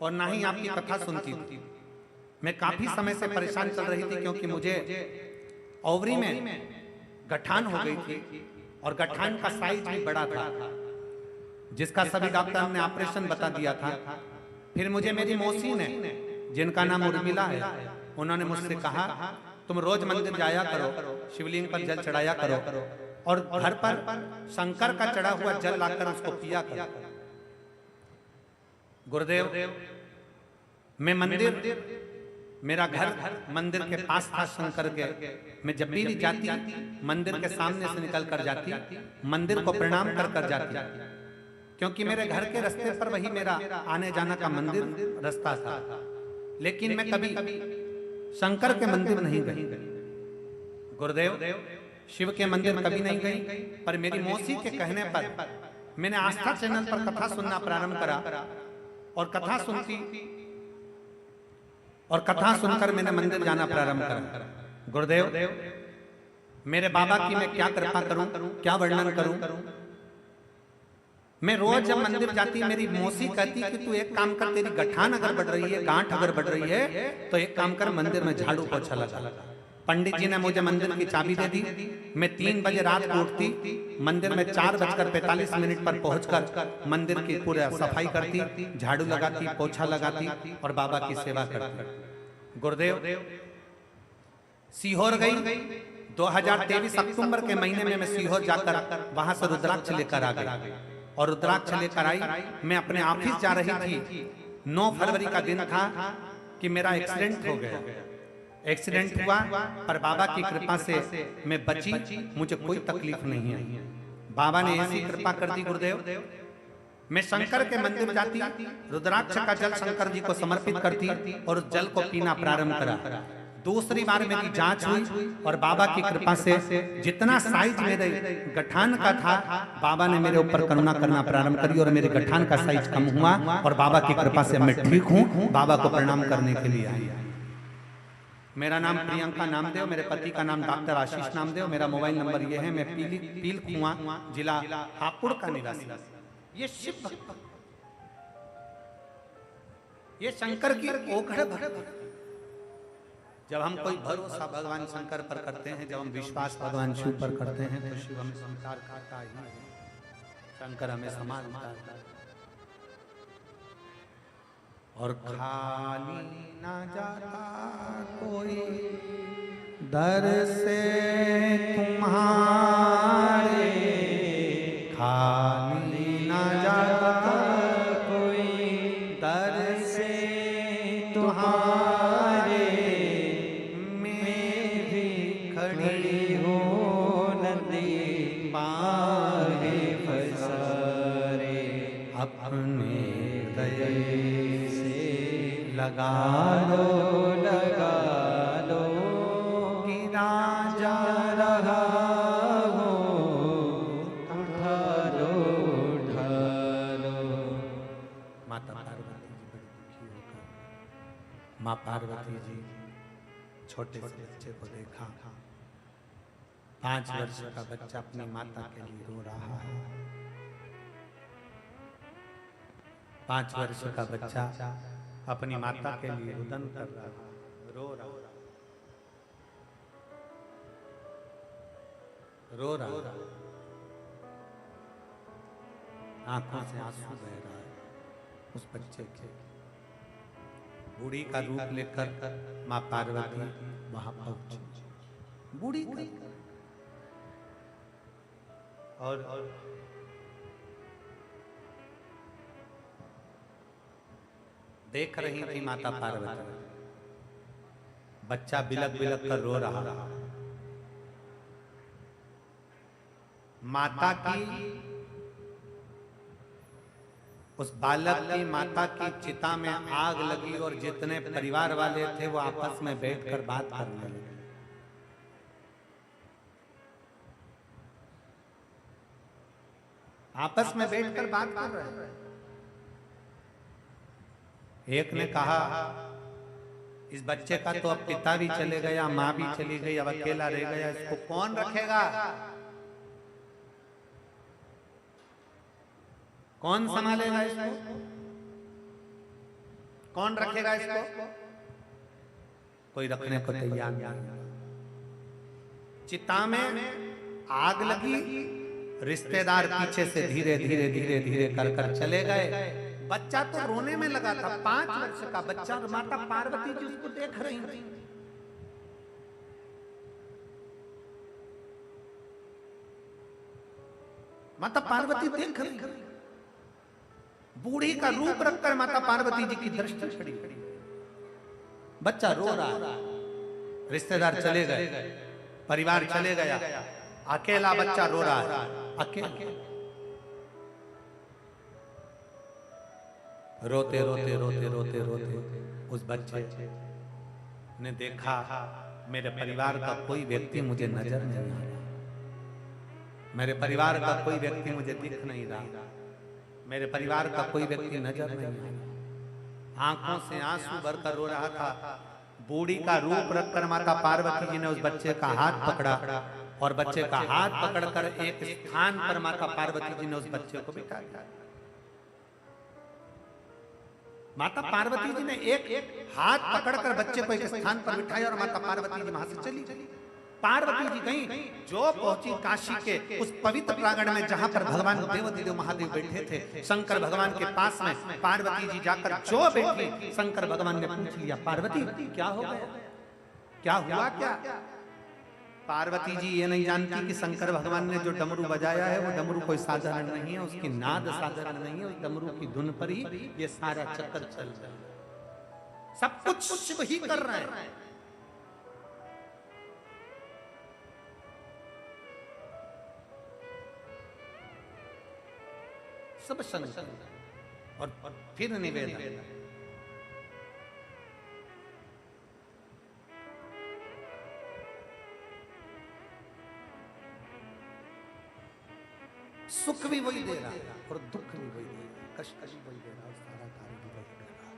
और ना ही आपकी कथा सुनती थी। मैं काफी समय से परेशान चल रही थी क्योंकि मुझे ओवरी में गठान हो गई थी और गठान का साइज भी बड़ा था, जिसका सभी डॉक्टर ने ऑपरेशन बता दिया था। फिर मुझे मेरी मौसी ने, जिनका नाम उर्मिला है, उन्होंने मुझसे कहा तुम रोज मंदिर जाया करो, शिवलिंग पर जल चढ़ाया करो और घर पर शंकर का चढ़ा हुआ जल लाकर उसको पिया करो। गुरुदेव, मैं मंदिर मेरा घर मंदिर के पास था शंकर के। मैं जब भी जाती मंदिर के सामने से निकल कर जाती, मंदिर को प्रणाम कर कर जाती, क्योंकि मेरे घर के रास्ते पर वही मेरा आने जाना का मंदिर रास्ता था। लेकिन मैं कभी शंकर के मंदिर नहीं गई, गुरुदेव शिव के मंदिर कभी नहीं गई। पर मेरी मौसी के कहने पर मैंने आस्था चैनल पर कथा सुनना प्रारंभ करा और कथा सुनकर मैंने मंदिर जाना प्रारंभ करा। गुरुदेव मेरे बाबा की मैं क्या कृपा करूं, क्या वर्णन करूं। मैं रोज जब मंदिर जाती मेरी मौसी कहती कि तू एक काम कर, तेरी गठान अगर बढ़ रही है, गांठ अगर बढ़ रही है तो एक काम कर, मंदिर में झाड़ू पोछा लगा। पंडित जी ने मुझे मंदिर की चाबी दे दी। मैं 3 बजे रात को उठती, मंदिर में 4:45 पर पहुंचकर मंदिर की पूरा सफाई करती, झाड़ू लगाती, पोछा लगाती और बाबा की सेवा करती। गुरुदेव सीहोर गई। 2023 अक्टूबर के महीने में मैं सीहोर जाकर वहां से रुद्राक्ष लेकर आ गई और रुद्राक्ष लेकर आई। मैं अपने ऑफिस जा रही थी। 9 फरवरी का दिन था कि मेरा एक्सीडेंट हो गया। एक्सीडेंट हुआ पर बाबा की कृपा से मैं बची, मुझे कोई तकलीफ नहीं आई। बाबा ने ऐसी कृपा कर दी। गुरुदेव मैं शंकर के मंदिर जाती, रुद्राक्ष का जल शंकर जी को समर्पित करती और उस जल को पीना प्रारंभ करा। दूसरी बार मेरी जांच हुई और बाबा की कृपा से जितना साइज मेरे गठान का था, बाबा ने मेरे ऊपर करुणा करना प्रारंभ करी और मेरे गठान का साइज कम हुआ और बाबा की कृपा से मैं ठीक हूँ। बाबा को प्रणाम करने के लिए आई। मेरा नाम प्रियंका नामदेव, मेरे पति का नाम डॉक्टर आशीष नामदेव। मेरा मोबाइल नंबर ये है। मैं पील कुआं जिला हापुड़ का निवासी। ये शिव भक्त, ये शंकर की ओघड़ भक्त। जब हम कोई भरोसा भगवान शंकर पर करते हैं, जब हम विश्वास भगवान शिव पर करते हैं तो शिव हमें संसार खाता ही है, शंकर हमें समान है। और खाली ना जाता कोई दर से तुम्हारे, खाली ना जाता कोई दर से तुम्हारे, मैं भी खड़ी हूँ नदी पारे पसारे, अपने दया लगा लो गिरा जा रहा हो, उठा लो। माता पार्वती जी बड़ी दुखी होकर, माँ पार्वती जी छोटे से बच्चे को देखा। 5 वर्ष का बच्चा अपनी माता के लिए रो रहा है। 5 वर्ष का बच्चा अपनी माता के लिए रुदन कर रहा है, रो रहा, आंखों से आंसू बह रहा है उस बच्चे के। बूढ़ी का रूप लेकर माँ पार्वती वहां पहुंची। बूढ़ी और देख रही थी माता पार्वती, बच्चा बिलक बिलक कर रो रहा। माता की उस बालक की माता की चिता में आग लगी और जितने परिवार वाले थे वो आपस में बैठकर बात करने लगे। आपस में बैठकर बात कर रहे हैं। एक ने कहा इस बच्चे का तो अब पिता भी चले गया, माँ भी चली गई, अब अकेला रह गया, इसको कौन रखेगा, कौन संभालेगा इसको, कौन रखेगा इसको। कोई रखने को तैयार नहीं। चिता में आग लगी, रिश्तेदार पीछे से धीरे धीरे धीरे धीरे कर कर चले गए। बच्चा तो रोने में लगा था, 5 वर्ष का बच्चा, और माता पार्वती जी उसको देख रही थी। माता पार्वती देख रही, बूढ़ी का रूप रखकर माता पार्वती जी की दृष्टि खड़ी। बच्चा रो रहा है, रिश्तेदार चले गए, परिवार चले गया, अकेला बच्चा रो रहा है, अकेला। रोते रोते रोते रोते रोते उस बच्चे ने देखा मेरे परिवार का कोई व्यक्ति मुझे नजर नहीं आ रहा, मेरे परिवार का कोई व्यक्ति मुझे दिख नहीं रहा, मेरे परिवार का कोई व्यक्ति नजर नहीं आ रहा। आंखों से आंसू भरकर रो रहा था। बूढ़ी का रूप रखकर माता पार्वती जी ने उस बच्चे का हाथ पकड़ा और बच्चे का हाथ पकड़कर एक स्थान पर माता पार्वती जी ने उस बच्चे को बिठा दिया। माता पार्वती जी ने एक हाथ पकड़कर बच्चे को एक स्थान पर बिठाया और माता पार्वती जी वहां से चली गई। पार्वती जी गई, जो पहुंची काशी के उस पवित्र प्रांगण में जहां पर भगवान देव महादेव बैठे थे, शंकर भगवान के पास में पार्वती जी जाकर जो बैठी, शंकर भगवान ने पूछ लिया, पार्वती क्या हो गया, क्या हुआ क्या? पार्वती जी ये नहीं जानती कि शंकर भगवान ने जो डमरू बजाया है वो डमरू कोई साधारण नहीं है, उसकी नाद साधारण नहीं है, उस डमरू की धुन पर ही ये सारा चक्कर चल रहा है, सब कुछ शिव ही कर रहे हैं। सब शंकर और फिर निवेदन, सुख भी वही दे रहा और दुख भी वही दे रहा, कष्ट भी वही दे रहा और सारा कार्य भी वही कर रहा,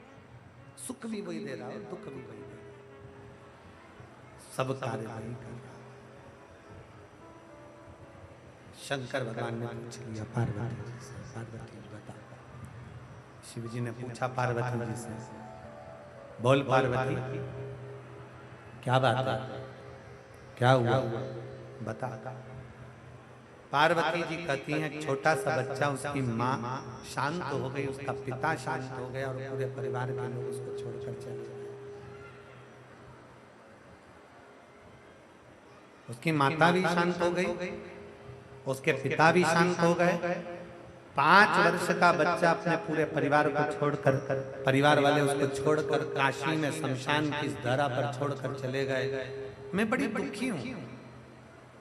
सुख भी वही दे रहा और दुख भी वही दे रहा, सब कार्य वही कर रहा। शंकर भगवान ने पूछ लिया पार्वती जी से, पार्वती बता। शिव जी ने पूछा पार्वती जी से, बोल पार्वती क्या बात है, क्या हुआ बता। पार्वती जी कहती हैं, छोटा सा बच्चा, उसकी माँ शांत हो गई, उसका पिता शांत हो गया और पूरे परिवार के लोग उसको छोड़कर चले गए। उसकी माता भी शांत हो गई, उसके पिता भी शांत हो गए। 5 वर्ष का बच्चा अपने पूरे परिवार को छोड़कर, परिवार वाले उसको छोड़कर काशी में शमशान की धरा पर छोड़कर चले गए। मैं बड़ी दुखी हूँ।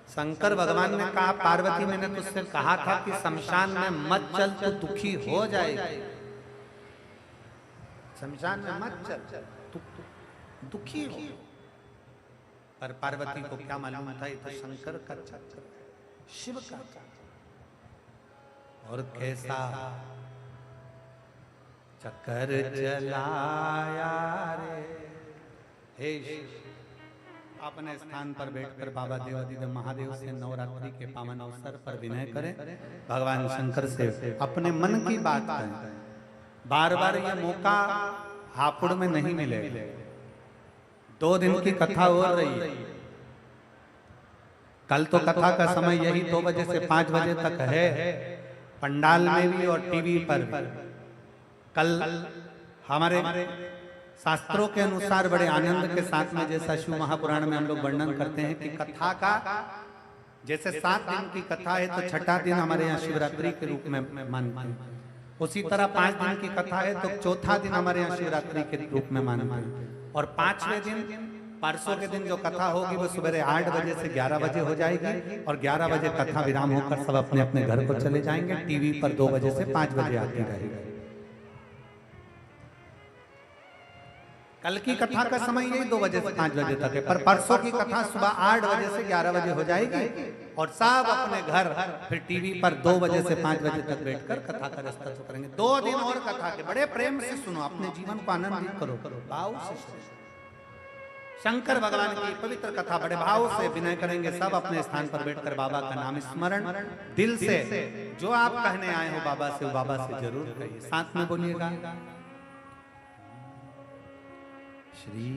शंकर भगवान ने कहा, पार्वती मैंने तुझसे कहा था कि शमशान में मत चल तो दुखी हो जाएगी, शमशान में मत चल दुखी हो। पर पार्वती को क्या मालूम था, ये तो शंकर का चक्कर, शिव का चक्कर। और कैसा चक्कर चलाया रे हे शिव। अपने स्थान पर बैठकर बाबा देवादिदेव महादेव से नवरात्रि के पावन अवसर पर विनय करें, भगवान शंकर से अपने मन की बात करें। बार बार ये मौका हापुड़ में नहीं मिलेगा। 2 दिन की कथा हो रही है, कल तो कथा का समय यही 2 बजे से 5 बजे तक है, पंडाल में भी और टीवी पर भी। कल हमारे शास्त्रों के अनुसार बड़े आनंद के साथ में, जैसा शिव महापुराण में हम लोग वर्णन करते हैं कि कथा का जैसे 7 दिन की कथा है तो छठा दिन हमारे यहाँ शिवरात्रि के रूप में मानते हैं, उसी तरह 5 दिन की कथा है तो चौथा दिन हमारे यहाँ शिवरात्रि के रूप में मानते हैं। और 5वें दिन, परसों के दिन जो कथा होगी वो सुबह 8 बजे से 11 बजे हो जाएगी और 11 बजे कथा विराम होकर सब अपने अपने घर को चले जाएंगे। टीवी पर 2 बजे से 5 बजे आती रहेगी। कल की कथा का समय यही 2 बजे से 5 बजे तक है, पर परसों की कथा सुबह 8 बजे से 11 बजे हो जाएगी और सब अपने घर फिर टीवी पर 2 बजे से 5 बजे तक बैठकर कथा का रस्तत्व करेंगे। 2 दिन और कथा के बड़े प्रेम से सुनो, अपने जीवन को आनंदित करो, भाव से शंकर भगवान की पवित्र कथा बड़े भाव से विनय करेंगे। सब अपने स्थान पर बैठकर बाबा का नाम स्मरण दिल से, जो आप कहने आए हो बाबा से, वो बाबा से जरूर कहिए। साथ में बोलिएगा, श्री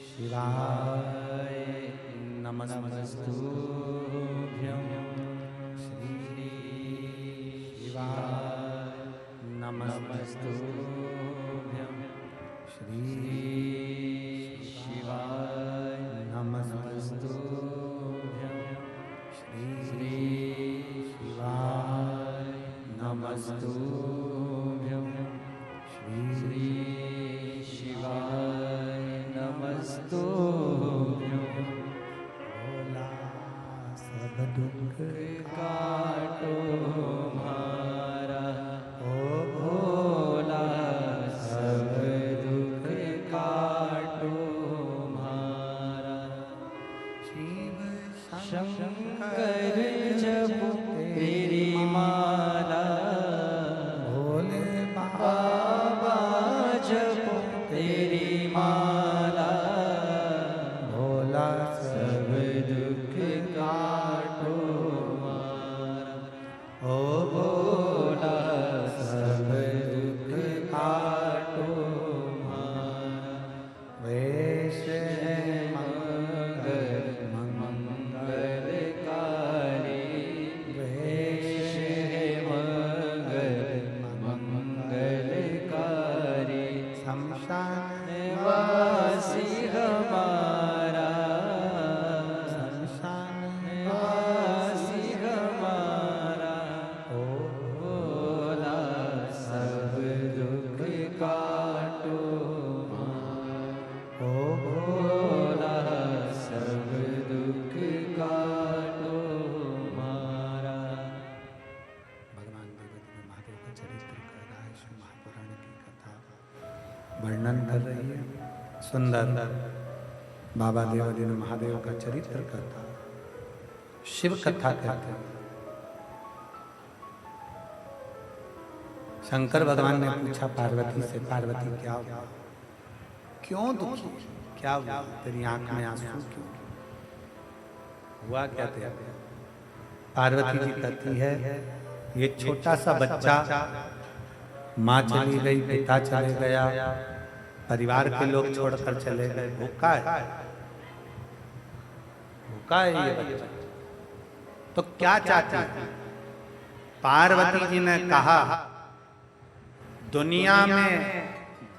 शिवाय नमस्तुभ्यं, श्री शिवाय नमस्तुभ्यं, श्री शिवाय नमस्तुभ्यं, श्री शिवाय नमस्तुभ्यं, श्री शिवाय दुख काटो मारा ओ भोला सब दुख काटो मारा। शिव शंकर जप तेरी माला भोले बाबा जप तेरी माला भोला सब दुख काटो मारा ओ भोला सब दुख काटो मारा। वैश मंगल मंगलकारी वेश मंगल मंगलकारी शमशान वासी हमारा शमशान वासी हमारा ओ भोला सब दुख काटो मारा ओ भोला सब दुख काटो मारा। भगवान देवदेव महादेव का चरित्र कर रहा है, शिव महापुराण की कथा वर्णन कर रही है। सुंदर बाबा देवदेव महादेव का चरित्र कथा शिव कथा कहते हैं। शंकर भगवान ने पूछा पार्वती से, पार्वती क्या हुआ, क्यों दुखी, क्या हुआ, तेरी आंख में आंसू क्यों, हुआ क्या तेरा? पार्वती जी कहती है, ये छोटा सा बच्चा, माँ चली गई, पिता चले गया, परिवार के लोग छोड़कर चले गए, भूखा है, भूखा है ये बच्चा, तो क्या चाहती है? पार्वती जी ने कहा, दुनिया में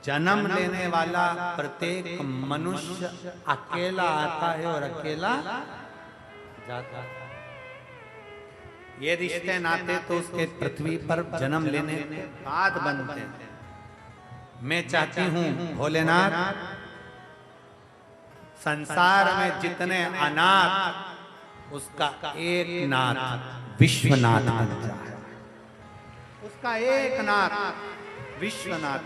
जन्म लेने वाला प्रत्येक मनुष्य अकेला आता है और अकेला जाता है। ये रिश्ते नाते तो उसके पृथ्वी पर जन्म लेने के बाद बनते हैं। मैं चाहती हूं भोलेनाथ, संसार में जितने अनाथ, उसका एक नाथ विश्वनाथ बन जाए, उसका एक नाथ विश्वनाथ।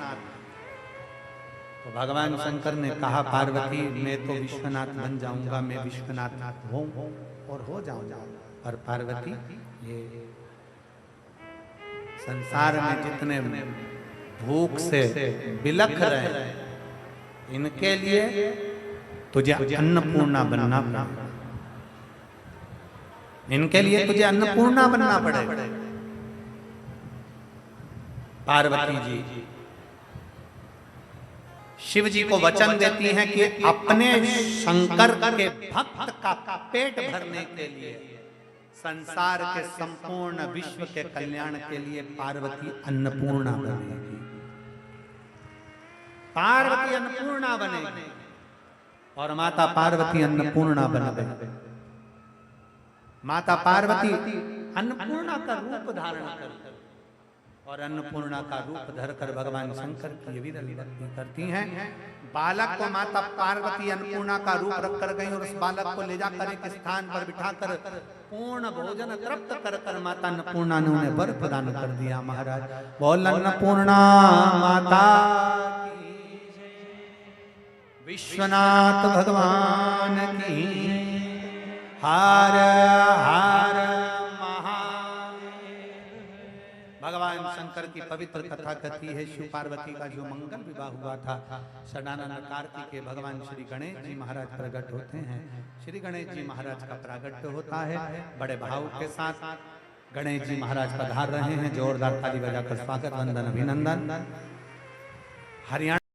तो भगवान शंकर ने कहा, पार्वती मैं तो विश्वनाथ बन जाऊंगा, मैं विश्वनाथ हूं और हो जाऊंगा, और पार्वती ये संसार में जितने भूख से बिलख रहे हैं, इनके लिए तुझे अन्नपूर्णा बनना पड़ेगा, इनके लिए तुझे अन्नपूर्णा बनना पड़ेगा। पार्वती जी शिव जी को वचन देती हैं कि अपने शंकर के भक्त का पेट भरने के लिए, संसार के संपूर्ण विश्व के कल्याण के लिए पार्वती अन्नपूर्णा बनेगी, पार्वती अन्नपूर्णा बनेगी। और माता पार्वती अन्नपूर्णा बन गई। माता पार्वती अन्नपूर्णा का रूप धारण कर, और अन्नपूर्णा का रूप धरकर भगवान शंकर की विधि करती हैं। बालक को माता पार्वती अन्नपूर्णा का रूप रख कर गई, और उस बालक को ले जाकर एक स्थान पर बिठाकर पूर्ण भोजन तृप्त कर कर माता अन्नपूर्णा ने उन्हें वर प्रदान कर दिया। महाराज बोल अन्नपूर्णा माता की, विश्वनाथ भगवान की, हार हार भगवान शंकर की पवित्र कथा कहती है, शिव पार्वती का जो मंगल विवाह हुआ था, षडानन कार्तिक के भगवान श्री गणेश जी महाराज प्रकट होते हैं। श्री गणेश जी महाराज का प्रागट्य होता है, बड़े भाव के साथ गणेश जी महाराज पधार रहे हैं। जोरदार ताली बजाकर स्वागत, वंदन, अभिनंदन। हरियाणा